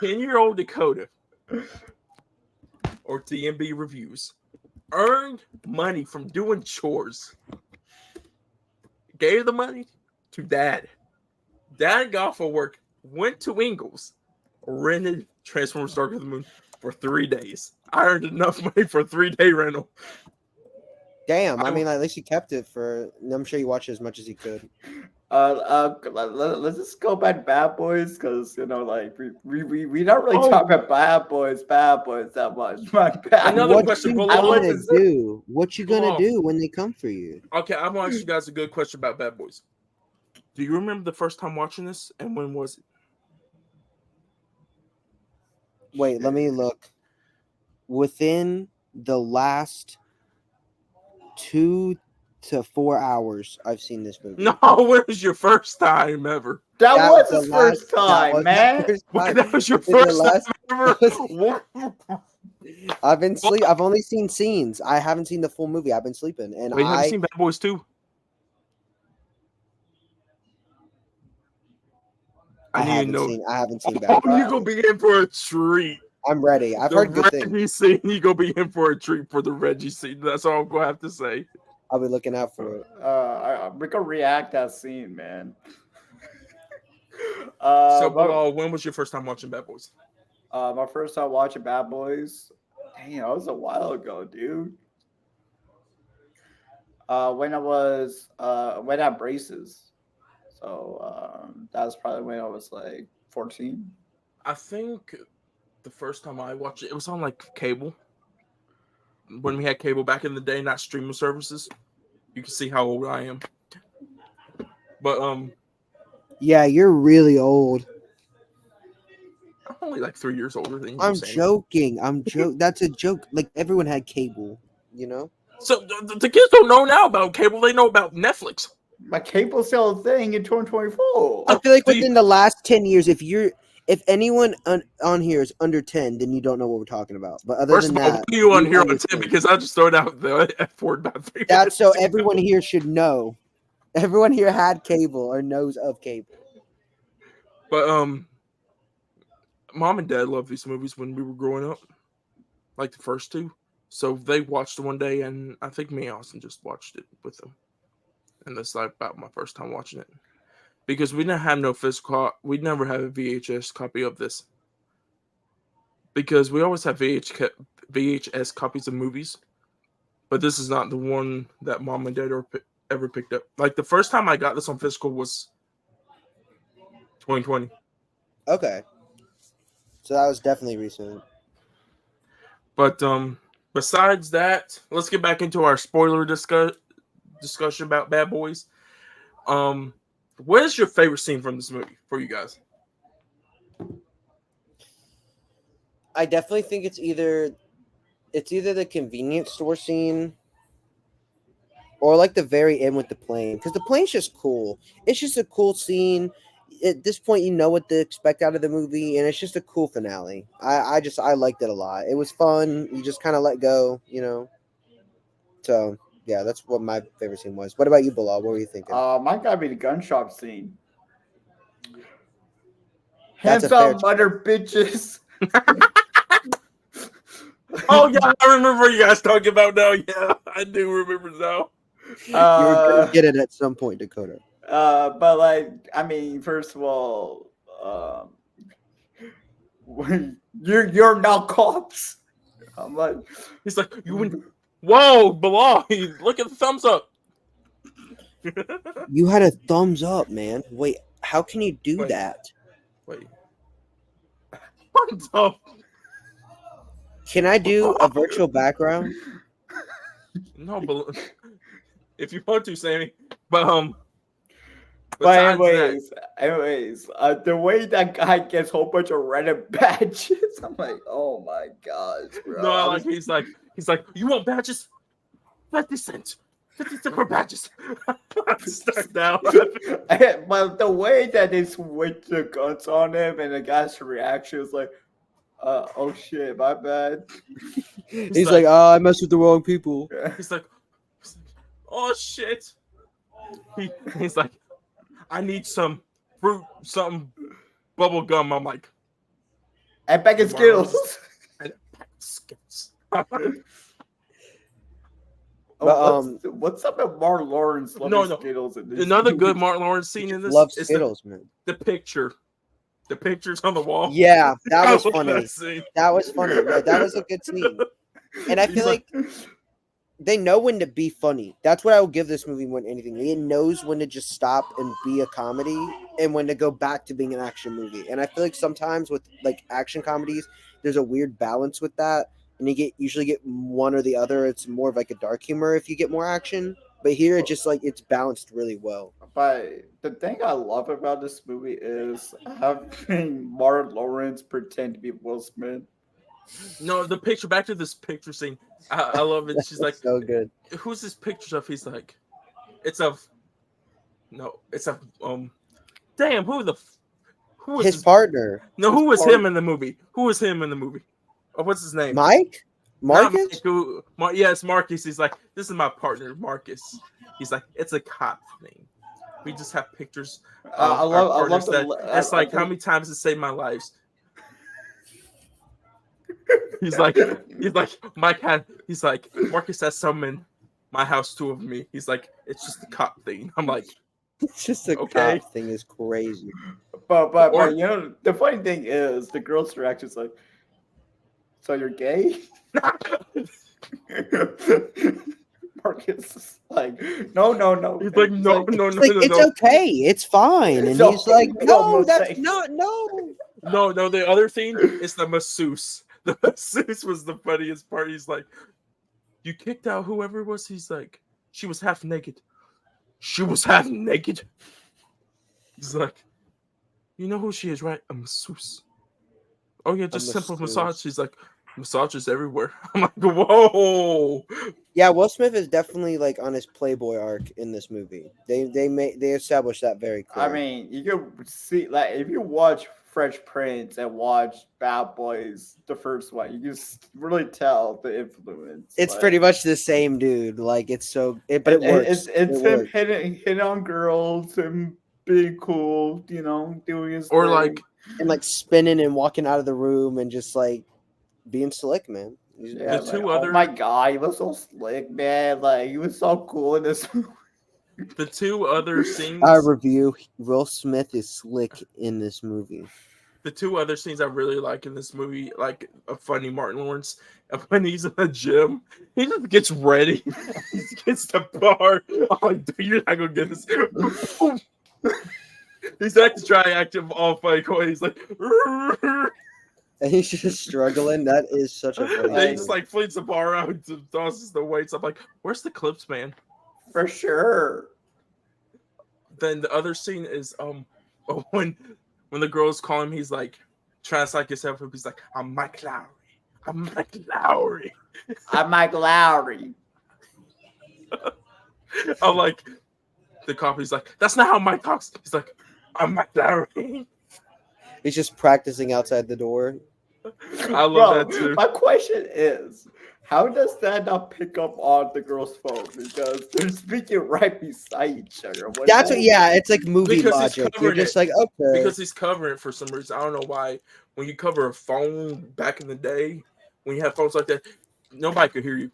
10-year-old Dakota or DMB Reviews earned money from doing chores. Gave the money to Dad. Dad got off of work, went to Ingles, rented Transformers Dark of the Moon for 3 days. I earned enough money for a 3-day rental. Damn, I mean, at least he kept it for. I'm sure you watched as much as he could. Let's just go back to Bad Boys, because we don't really talk about Bad Boys that much. My bad. Another question. What you gonna do when they come for you? Okay, I'm gonna ask you guys a good question about Bad Boys. Do you remember the first time watching this, and when was it? Wait, let me look. Within the last 2 to 4 hours, I've seen this movie. No, when was your first time ever? That was his first time, man. That was your first time ever. I've only seen scenes. I haven't seen the full movie. I've been sleeping, and Wait, have you seen Bad Boys 2? I haven't seen Bad Boys. You're gonna be in for a treat. I'm ready. I've heard good things. Reggie scene, you're gonna be in for a treat for the Reggie scene. That's all I'm gonna have to say. I'll be looking out for it. We're gonna react that scene, man. When was your first time watching Bad Boys? My first time watching Bad Boys, dang, that was a while ago, dude. When I had braces, so that was probably when I was like 14. I think the first time I watched it was on like cable. When we had cable back in the day, not streaming services. You can see how old I am. But yeah, you're really old. only like 3 years older than you. I'm Sammy. joking. That's a joke. Like everyone had cable, you know. So the kids don't know now about cable. They know about Netflix. My cable still a thing in 2024. I feel like Do you- within the last 10 years, if anyone on here is under 10, then you don't know what we're talking about. But other First than of all, that, what are you on you here on 10? understand. Because I just throwed out the F word about 3 That's so minutes ago. everyone here should know. Everyone here had cable or knows of cable. But Mom and Dad loved these movies when we were growing up, like the first two. So they watched it one day, and I think me and Austin just watched it with them. And that's like about my first time watching it. Because we didn't have no physical, we never had a VHS copy of this. Because we always have VHS copies of movies, but this is not the one that Mom and Dad ever picked up. Like the first time I got this on physical was 2020. Okay. So that was definitely recent. But besides that, let's get back into our spoiler discussion about Bad Boys. What is your favorite scene from this movie for you guys? I definitely think it's either the convenience store scene or like the very end with the plane, because the plane's just cool. It's just a cool scene. At this point, you know what to expect out of the movie, and it's just a cool finale. I liked it a lot. It was fun. You just kind of let go, you know. So yeah, that's what my favorite scene was. What about you, Bilal? What were you thinking? Mine gotta be the gun shop scene. That's Hands a fair up, mother bitches. Oh yeah, I remember what you guys talking about now. Yeah, I do remember now. You were gonna get it at some point, Dakota. But like, I mean, first of all, you're now cops. I'm like, He's like, you win. Whoa, Bilal, look at the thumbs up. You had a thumbs up, man. Wait, how can you do Wait. that? Wait. What the? Can I do a virtual background? No, but if you want to, Sammy. But But besides anyways, the way that guy gets a whole bunch of random badges, I'm like, oh my gosh, bro. no, like he's like, you want badges? 50 cents. 50 cents for badges. I'm stuck now. But the way that they switch the guns on him and the guy's reaction is like, oh shit, my bad. He's like, oh, I messed with the wrong people. He's like, oh shit. He's like, I need some fruit, something bubble gum. I'm like, And back in Skittles. And Skittles. What's up with Mark Lawrence loving Skittles? In this Another movie? good Mark Lawrence scene in this Love is Skittles, man. the picture. The pictures on the wall. Yeah, that I was love funny. that scene. That was funny. Yeah, that was a good scene. And I feel like they know when to be funny. That's what I will give this movie more than anything. It knows when to just stop and be a comedy and when to go back to being an action movie. And I feel like sometimes with like action comedies, there's a weird balance with that. And you usually get one or the other. It's more of like a dark humor if you get more action. But here it just like it's balanced really well. But the thing I love about this movie is having Mark Lawrence pretend to be Will Smith. No, the picture. Back to this picture scene. I love it. She's like, so good. Who's this picture of? He's like, it's of. No, it's of. Damn, who was His partner? No, who was him in the movie? Who was him in the movie? Oh, what's his name? Mike? Not Marcus? Mike, yes, Marcus. He's like, this is my partner, Marcus. He's like, it's a cop thing. We just have pictures. I love It's like, how many times it saved my lives? He's like, Marcus has some in my house, 2 of me. He's like, it's just a cop thing. I'm like, It's just a okay. cop thing is crazy. But you know, the funny thing is the girl's reaction is like, so you're gay? Marcus is like, no. He's like, no. It's okay. It's fine. And he's like, no, that's not, no. No, the other thing is the masseuse. The masseuse was the funniest part. He's like, you kicked out whoever it was. He's like, she was half naked. She was half naked. He's like, you know who she is, right? A masseuse. Oh yeah, just simple masseuse. massage. She's like, massages everywhere. I'm like, whoa. Yeah, Will Smith is definitely like on his Playboy arc in this movie. They established that very clear. I mean, you can see like if you watch Fresh Prince and watch Bad Boys, the first one, you can really tell the influence. it's like, pretty much the same dude. Like but it works. It's It him works. hitting on girls and being cool, doing his Or thing. like, And like spinning and walking out of the room and just like being slick, man. yeah, the two like, other- oh my god, he was so slick, man. Like he was so cool in this movie. the two other scenes. Our review: Will Smith is slick in this movie. The two other scenes I really like in this movie, like a funny Martin Lawrence, when he's in the gym, he just gets ready. He gets the bar. I'm like, dude, you're not gonna get this. He's acting try active all fake way. He's like, And he's just struggling. That is such a funny. then he scene. just like flings the bar out and tosses the weights. I'm like, where's the clips, man? For sure. Then the other scene is when the girls call him, he's like trying to psych himself up. He's like, I'm Mike Lowry. I'm Mike Lowry. I'm Mike Lowry. I'm like, the copy's like, that's not how Mike talks. He's like, I'm Mike Lowry. He's just practicing outside the door. I love that too. My question is, how does that not pick up on the girl's phone? Because they're speaking right beside each other. That's what. Yeah, it's like movie Because he's logic. You're covering just it. like, okay. Because he's covering it for some reason. I don't know why. When you cover a phone back in the day, when you have phones like that, nobody could hear you.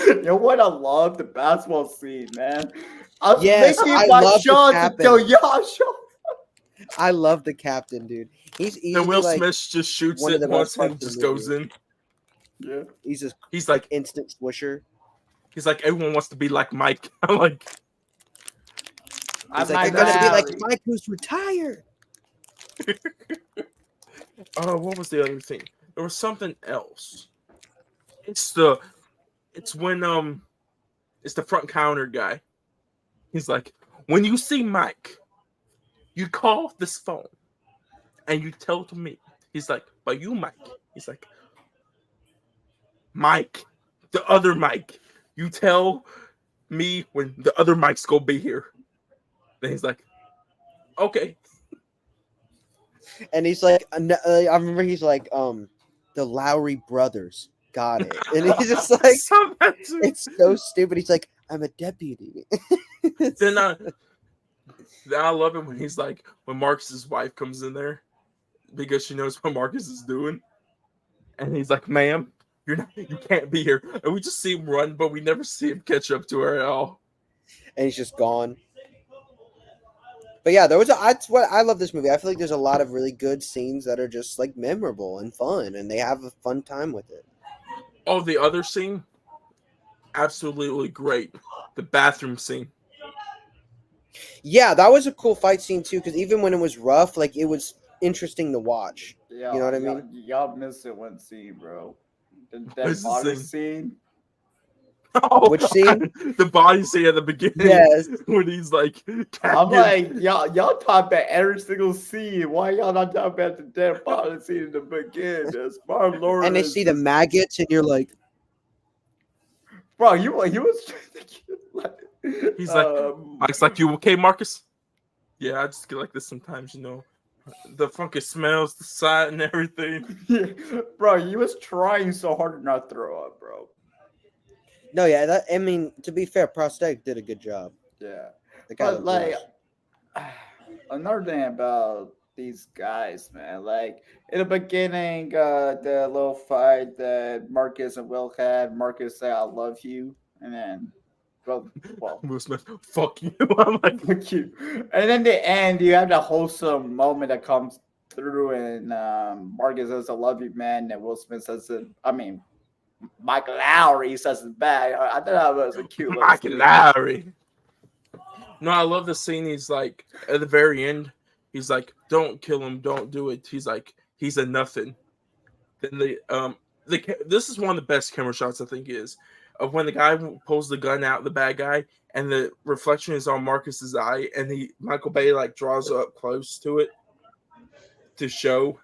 You know what? I love the basketball scene, man. I was Yes, making I my love the shot captain. until y'all shot. I love the captain, dude. He's easily Then Will like Smith just shoots one of it the once best parts and of the just goes movie. in. Yeah. he's just He's like, instant swisher. everyone wants to be like Mike. I'm like, He's I'm like, Mike you're gonna be like Lowry. Mike, who's retired. what was the other thing? There was something else. It's when it's the front counter guy. He's like, when you see Mike, you call this phone and you tell to me. He's like, but you Mike. He's like, Mike, the other Mike. You tell me when the other Mike's gonna be here. Then he's like, okay. And he's like, I remember he's like, the Lowry brothers got it, and he's just like, Saw that too. it's so stupid. He's like, I'm a deputy. Then I love it when he's like, when Marcus's wife comes in there because she knows what Marcus is doing, and he's like, "Ma'am, you can't be here." And we just see him run, but we never see him catch up to her at all. And he's just gone. But yeah, that's what I love this movie. I feel like there's a lot of really good scenes that are just like memorable and fun, and they have a fun time with it. Oh, the other scene, absolutely great. The bathroom scene. Yeah, that was a cool fight scene too, because even when it was rough, like it was interesting to watch. Yeah, You know what I mean? Y'all missed it one scene, bro. What's That the body scene? scene. Oh, Which scene? The body scene at the beginning. Yes. When he's like, I'm like, y'all talk about every single scene. Why y'all not talking about the dead body scene in the beginning? That's Martin Lawrence. And they see the maggots, and you're like, bro, he was like, He's like, Mike's like, you okay, Marcus? Yeah, I just get like this sometimes, The funky smells, the sight, and everything. bro, he was trying so hard to not throw up, bro. no, yeah. I mean, to be fair, Prosthetic did a good job. Yeah, The guy but like, gross. another thing about these guys, man. Like in the beginning, the little fight that Marcus and Will had, Marcus said, "I love you," and then, well, Will Smith, fuck you. I'm like, fuck you. And then the end, you have the wholesome moment that comes through, and Marcus says, "I love you, man," and Will Smith says it. I mean, Mike Lowry says it back. I thought that was a cute little Mike scene. Lowry. No, I love the scene. He's like, at the very end, he's like, don't kill him, don't do it. He's like, he's a nothing. Then this is one of the best camera shots I think is of when the guy pulls the gun out, the bad guy, and the reflection is on Marcus's eye, and Michael Bay like draws up close to it to show.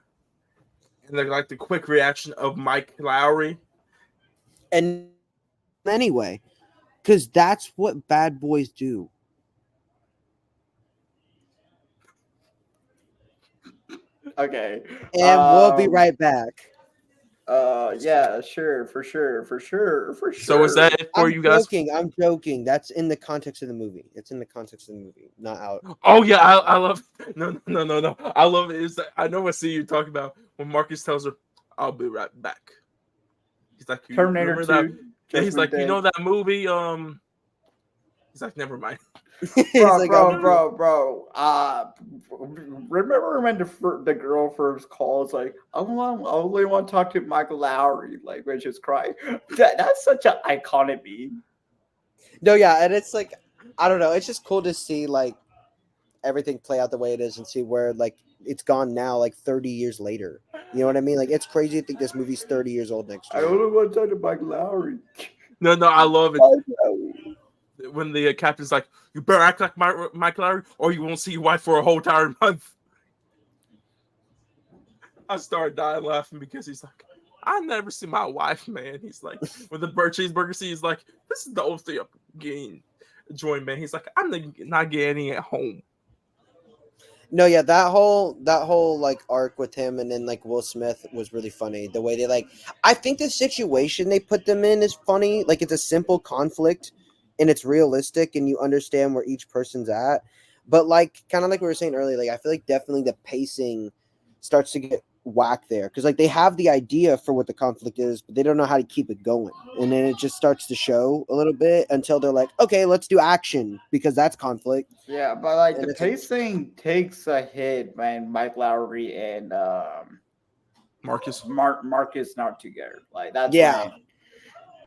And then like the quick reaction of Mike Lowry. And anyway, because that's what bad boys do. Okay. And we'll be right back. Yeah, sure, for sure. So is that it for I'm you guys? I'm joking. That's in the context of the movie. It's in the context of the movie, not out. Oh yeah, I love no. I love it. Is that I know what scene you're talking about when Marcus tells her, "I'll be right back." He's like, "You Terminator remember 2. that?" Yeah, he's like, "You know that movie?" He's like, "Never mind." He's like, bro. Remember when the girl first calls like, I only want to talk to Michael Lowry, like when she's crying. That's such an iconic meme. No, yeah, and it's like, I don't know. It's just cool to see like everything play out the way it is and see where like it's gone now, like 30 years later. You know what I mean? Like it's crazy to think this movie's 30 years old next I year. only want to talk to Michael Lowry. No, I love it. When the captain's like, "You better act like Mike Lowry, or you won't see your wife for a whole entire month." I started dying laughing because he's like, "I never see my wife, man." He's like, with the bird cheeseburger scene, he's like, "This is the only thing I'm getting enjoying, man." He's like, "I'm not getting it at home." No, yeah, that whole like arc with him and then like Will Smith was really funny. The way they like, I think the situation they put them in is funny. Like it's a simple conflict, and it's realistic, and you understand where each person's at. But like, kind of like we were saying earlier, like I feel like definitely the pacing starts to get whack there because like they have the idea for what the conflict is, but they don't know how to keep it going, and then it just starts to show a little bit until they're like, okay, let's do action because that's conflict. Yeah, but like And the it's pacing takes a hit when Mike Lowry and Marcus. Marcus not together. Like yeah.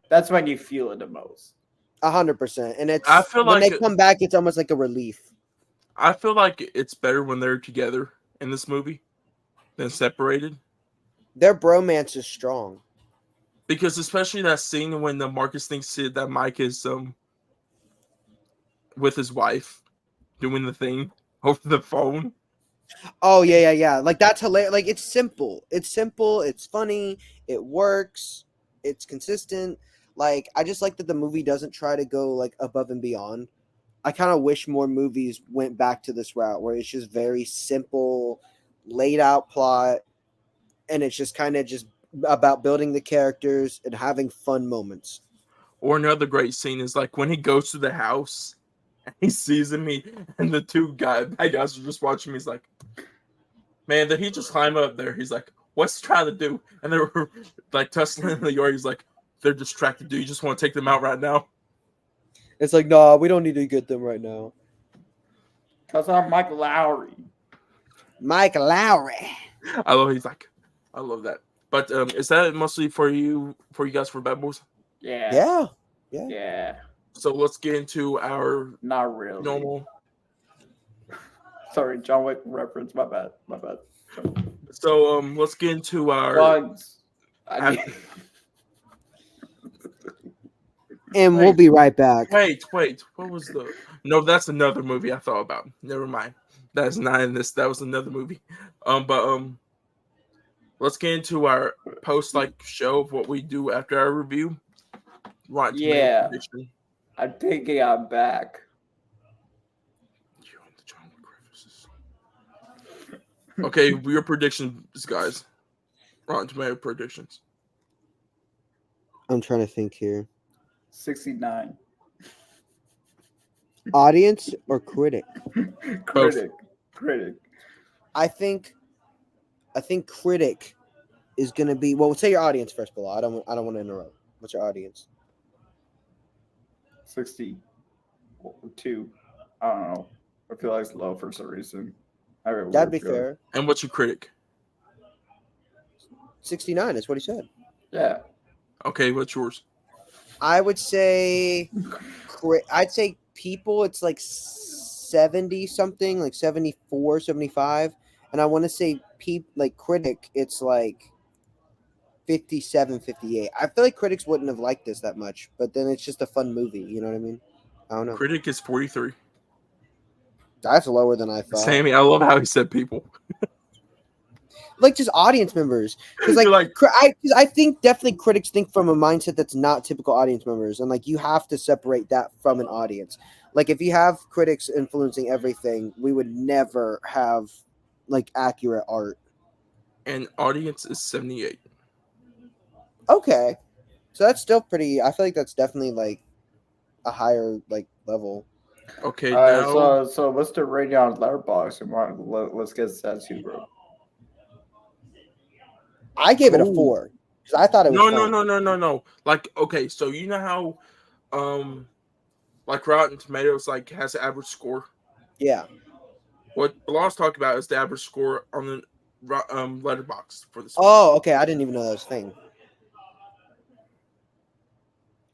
that's when you feel it the most. 100%, and it's I feel when like they come back, it's almost like a relief. it's better when they're together in this movie than separated. Their bromance is strong. Because especially that scene when the Marcus thinks that Mike is with his wife doing the thing over the phone. Oh yeah. Like that's hilarious. Like it's simple. It's funny. It works. It's consistent. Like I just like that the movie doesn't try to go like above and beyond. I kind of wish more movies went back to this route where it's just very simple, laid out plot, and it's just kind of just about building the characters and having fun moments. Or another great scene is like when he goes to the house and he sees me and the bad guys are just watching me. He's like, "Man, did he just climb up there?" He's like, "What's he trying to do?" And they were like tussling in the yard. He's like, "They're distracted. Do you just want to take them out right now?" It's like, nah, we don't need to get them right now. Because I'm Mike Lowry. Mike Lowry. I love. He's like, I love that. But is that mostly for you guys for Bad Boys? Yeah. Yeah. Yeah. So let's get into our Not really. normal. Sorry, John Wick reference. My bad. So let's get into our. Bugs. And we'll be right back. Wait. What was the? No, that's another movie I thought about. Never mind. That's not in this. That was another movie. Let's get into our post show of what we do after our review. Rotten Tomato prediction. I'm thinking I'm back. You and the John Wick references. Okay, your predictions, guys. Rotten Tomato predictions. I'm trying to think here. 69. Audience or critic? Critic. I think critic is gonna be. Well, say your audience first, Bilal. I don't want to interrupt. What's your audience? 62. I don't know. I feel like it's low for some reason. That'd be fair. And what's your critic? 69 is what he said. Yeah. Okay, what's yours? I would say. I'd say people. It's like 70 something, like 74, 75, and I want to say critic. It's like 57, 58. I feel like critics wouldn't have liked this that much, but then it's just a fun movie. You know what I mean? I don't know. Critic is 43. That's lower than I thought. Sammy, I love how he said people. like just audience members. Because You're like, like, I think definitely critics think from a mindset that's not typical audience members, and like you have to separate that from an audience. Like if you have critics influencing everything, we would never have like accurate art. and audience is 78. Okay, so that's still pretty. I feel like that's definitely like a higher like level. Okay, All right, now so what's the rating on Letterboxd? Let's get that too, bro. I gave it a oh 4 because I thought it was fun. no. Like okay, so you know how like Rotten Tomatoes like has an average score. Yeah. What Bilal's talking about is the average score on the letterbox for this movie. Oh, okay. I didn't even know that was a thing.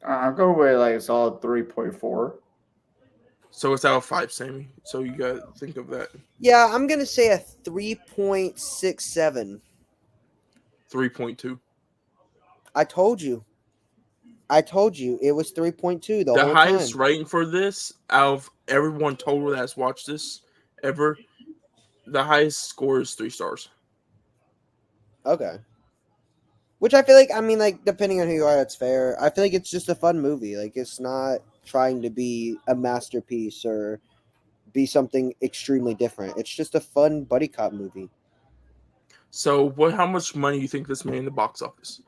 I'll go with like a solid 3.4. So it's out of 5, Sammy. So you gotta think of that. Yeah, I'm gonna say a 3.67. 3.2. I told you. I told you it was 3.2 the The whole highest time. rating for this out of everyone total that's watched this ever, the highest score is 3 stars. Okay. Which I feel like, I mean, like, depending on who you are, that's fair. I feel like it's just a fun movie. Like, it's not trying to be a masterpiece or be something extremely different. It's just a fun buddy cop movie. So what? How much money do you think this made in the box office?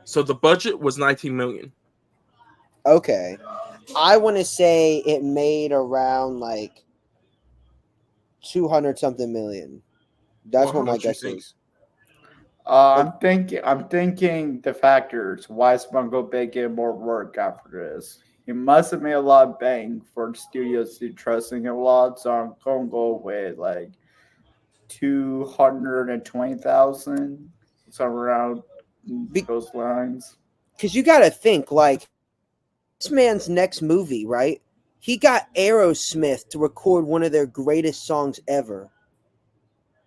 So the budget was 19 million. Okay. I want to say it made around like 200 something million. That's Well, how what my much you guess think? is. Like, I'm thinking the factors. Why is Bungo Bay getting more work after this? He must have made a lot of bang for the studios to trusting him a lot. So I'm gonna go with like 220,000, somewhere around those lines. because you got to think, like, this man's next movie, right? He got Aerosmith to record one of their greatest songs ever.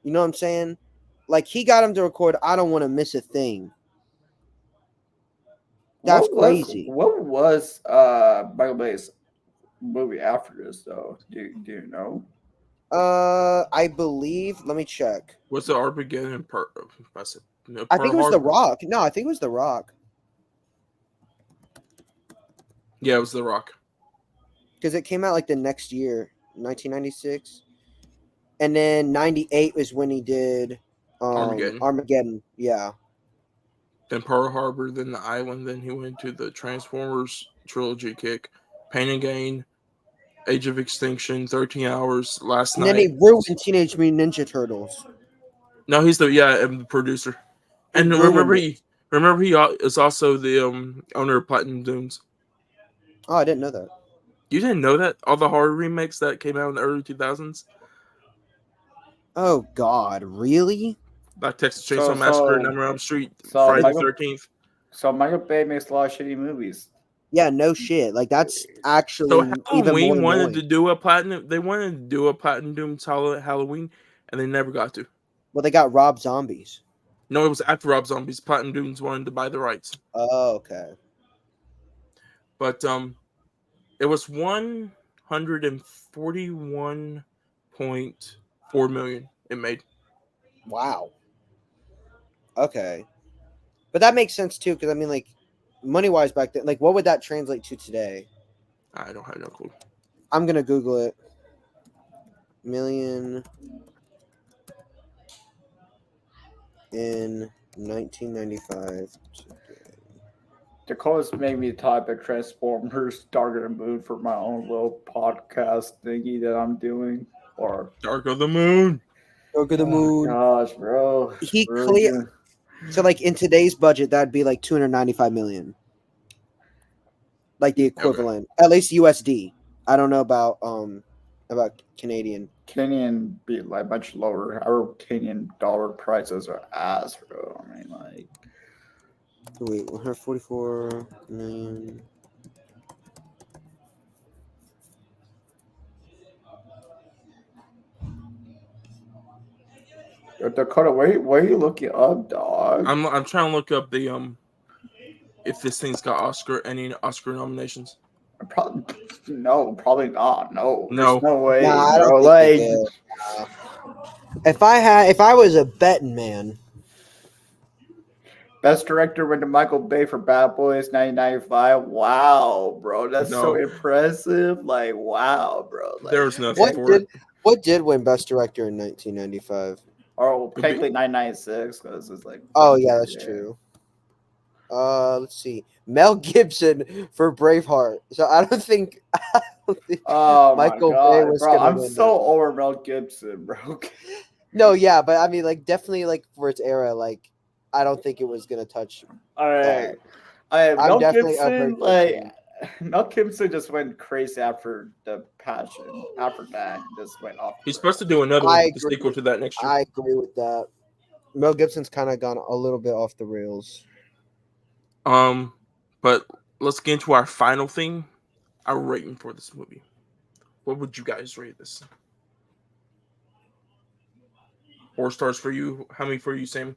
You know what I'm saying? Like, he got him to record I Don't Want to Miss a Thing. That's crazy. What was Michael Bay's movie after this though? Do you know? I believe, let me check. What's the Armageddon part? I said no, I think Pearl it was The Harbor. Rock. No, I think it was The Rock. Yeah, it was The Rock. Because it came out like the next year, 1996. And then 98 was when he did Armageddon. Armageddon. Yeah. Then Pearl Harbor. Then The Island. Then he went to the Transformers trilogy kick, Pain and Gain, Age of Extinction, 13 Hours, Last And then Night. he ruined Teenage Mutant Ninja Turtles. No, he's the the producer. And ruined it. remember he is also the owner of Platinum Dunes. Oh, I didn't know that. You didn't know that? All the horror remakes that came out in the early 2000s, Oh God, really? like Texas So Chainsaw Massacre, so Nightmare on Elm Street, so Friday the Michael 13th. so Michael Bay makes a lot of shitty movies. Yeah, no shit. Like that's actually So even more Halloween wanted annoying. to do a platinum. They wanted to do a Platinum Dunes Halloween, and they never got to. Well, they got Rob Zombies. No, it was after Rob Zombie's. Platinum Dunes wanted to buy the rights, Oh, okay. but it was 141.4 million. It made. Wow. Okay. But that makes sense too, because I mean, like, money wise back then, like, what would that translate to today? I don't have no clue. I'm gonna Google it. Million in 1995. Dakota's made me type of Transformers Dark of the Moon for my own little podcast thingy that I'm doing. Or Dark of the Moon. Dark of the Moon. gosh, bro. He Really clear. good. So, like, in today's budget, that'd be like 295 million. Like the equivalent, at least USD. I don't know about Canadian. Kenyan be like much lower. Our Kenyan dollar prices are ass, bro. I mean, like, Wait, 144 million. Dakota, where are you looking up, dog? I'm trying to look up the if this thing's got any Oscar nominations. Probably not. No, No. there's no way, Nah, I bro. don't think they Like, did. If I was a betting man, Best director went to Michael Bay for Bad Boys 1995. Wow, bro. That's so No. impressive. Like, wow, bro. Like, There was nothing What for it. did win Best Director in 1995? or technically 1996 because it's like. Oh yeah, that's true. Let's see. Mel Gibson for Braveheart. So I don't think, Oh my Michael Bay god, was bro! gonna I'm win so that. over Mel Gibson, bro. No, yeah, but I mean, like, definitely, like, for its era, like, I don't think it was gonna touch All right, that. I'm Mel definitely a Gibson, Mel like Gibson. Mel Gibson just went crazy after the Passion. After that, just went off the He's supposed to do rails. another I one, the agree. sequel to that next year. I agree with that. Mel Gibson's kind of gone a little bit off the rails. But let's get into our final thing. Our rating for this movie. What would you guys rate this? 4 stars for you. How many for you, Sam?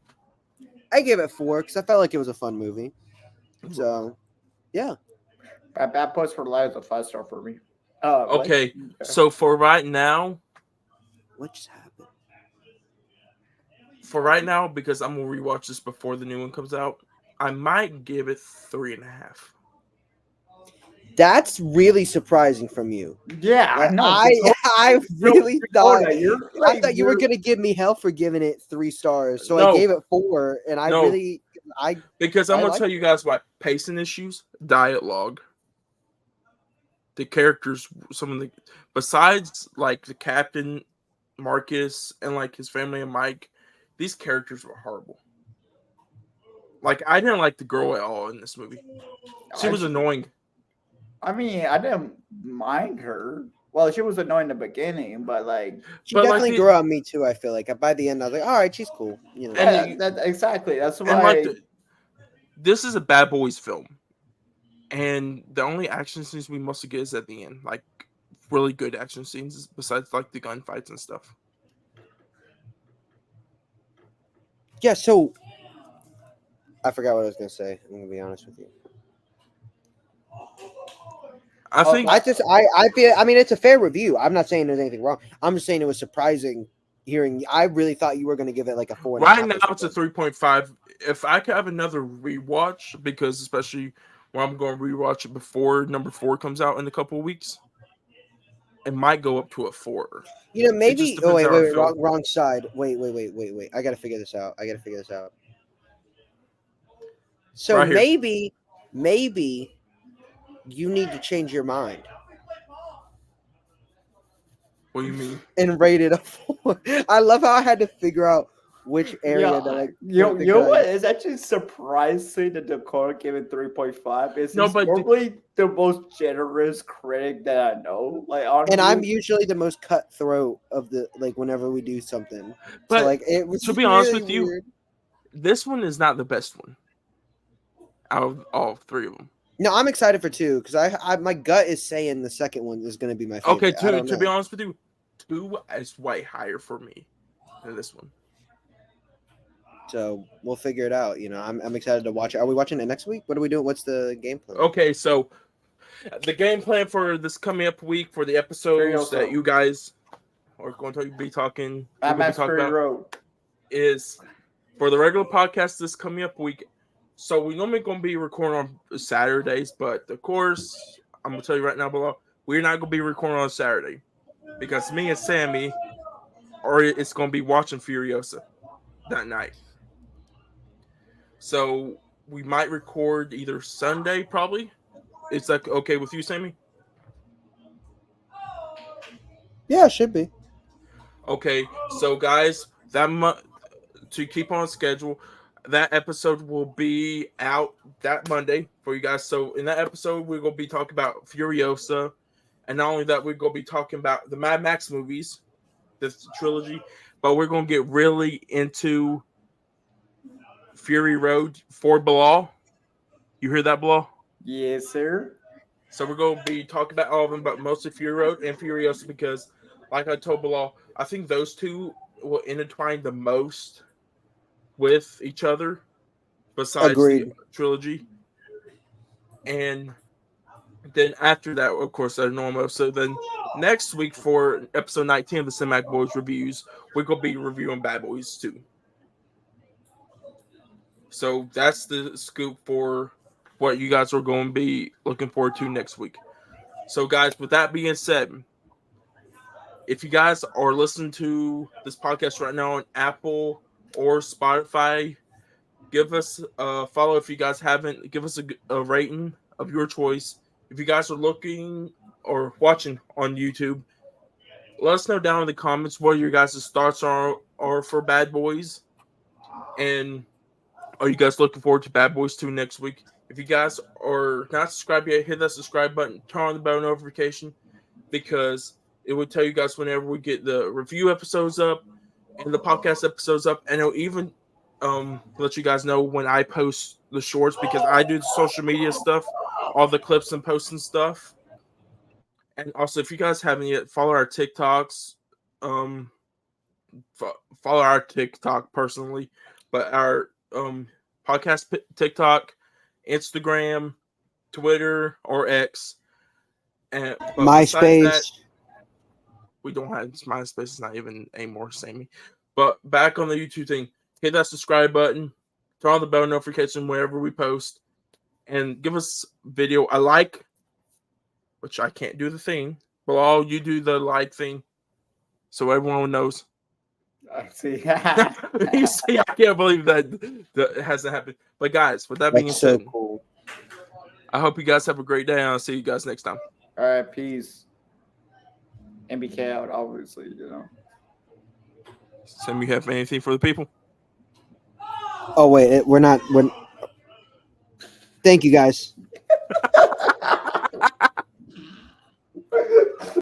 I gave it 4 because I felt like it was a fun movie. So, yeah. Bad Boys for Life is a 5-star for me. Okay, so for right now, What just happened? because I'm gonna rewatch this before the new one comes out, I might give it 3.5. That's really surprising from you. Yeah, Like, I know. I really thought you're I thought you were gonna give me hell for giving it 3 stars. So I No. gave it 4, and I No. really Because I'm I gonna like tell you guys why. Pacing issues, dialogue, the characters, some of the besides like the captain, Marcus, and like his family and Mike, these characters were horrible. Like I didn't like the girl at all in this movie. She was annoying. I mean, I didn't mind her. Well, she was annoying in the beginning, but like she But, like, definitely the- grew on me too. I feel like by the end, I was like, all right, she's cool. You know, And yeah, exactly. That's and why. like this is a Bad Boys film, and the only action scenes we mostly get is at the end, like really good action scenes besides like the gunfights and stuff. yeah. So I forgot what I was gonna say. I'm gonna be honest with you. I think I feel. I mean, it's a fair review. I'm not saying there's anything wrong. I'm just saying it was surprising hearing. I really thought you were gonna give it like a 4. right now it's a 3.5. If I could have another rewatch, because especially when I'm going to rewatch it before number 4 comes out in a couple of weeks, it might go up to a 4. You know, maybe. just Oh depends wait, how I wait, feel. wrong side. Wait. I gotta figure this out. So Right here. maybe you need to change your mind What do you mean? and rate it a 4. I love how I had to figure out which area Yeah, to like. you put the know gun. what? It's actually surprising that Dakota gave it 3.5. It's No, but normally the most generous critic that I know. Like, honestly, And I'm usually the most cutthroat of the like whenever we do something. But So like it was to be honest really with you, weird. this one is not the best one out of all 3 of them. No, I'm excited for 2 because I my gut is saying the second one is going to be my favorite. Okay, I don't to be know. honest with you, 2 is way higher for me than this one. So we'll figure it out. You know, I'm excited to watch it. Are we watching it next week? What are we doing? What's the game plan? Okay, so the game plan for this coming up week for the episodes that you guys are going to be talking, Road is for the regular podcast this coming up week. So we normally going to be recording on Saturdays, but of course, I'm going to tell you right now below, we're not going to be recording on Saturday because me and Sammy it's going to be watching Furiosa that night. So we might record either Sunday, probably. It's like okay with you, Sammy? Yeah, it should be. Okay, so guys, to keep on schedule, that episode will be out that Monday for you guys. So in that episode, we're gonna be talking about Furiosa, and not only that, we're gonna be talking about the Mad Max movies, this trilogy, but we're gonna get really into Fury Road for Bilal. You hear that, Bilal? Yes, sir. So we're going to be talking about all of them, but mostly Fury Road and Furiosa because, like I told Bilal, I think those two will intertwine the most with each other besides Agreed. the trilogy. And then after that, of course, they're normal. So then next week for episode 19 of the Cinematic Boys Reviews, we're going to be reviewing Bad Boys 2. So that's the scoop for what you guys are going to be looking forward to next week. So, guys, with that being said, if you guys are listening to this podcast right now on Apple or Spotify, give us a follow if you guys haven't. Give us a rating of your choice. If you guys are looking or watching on YouTube, let us know down in the comments what your guys' thoughts are for Bad Boys. And are you guys looking forward to Bad Boys 2 next week? If you guys are not subscribed yet, hit that subscribe button, turn on the bell notification, because it will tell you guys whenever we get the review episodes up and the podcast episodes up, and it'll even let you guys know when I post the shorts, because I do the social media stuff, all the clips and posts and stuff. And also, if you guys haven't yet, follow our TikToks. Follow our TikTok personally, but our podcast TikTok, Instagram, Twitter, or X. And but besides that, MySpace. we don't have MySpace. It's not even anymore, Sammy. But back on the YouTube thing, hit that subscribe button, turn on the bell notification whenever we post, and give us video a like, which I can't do the thing, but all you do the like thing, so everyone knows. I see. You see, I can't believe that hasn't happened. But guys, with that being That's so said, cool. I hope you guys have a great day, and I'll see you guys next time. All right, peace. MBK out, obviously, you know. Sam, you have anything for the people? Oh wait, we're not. Thank you guys.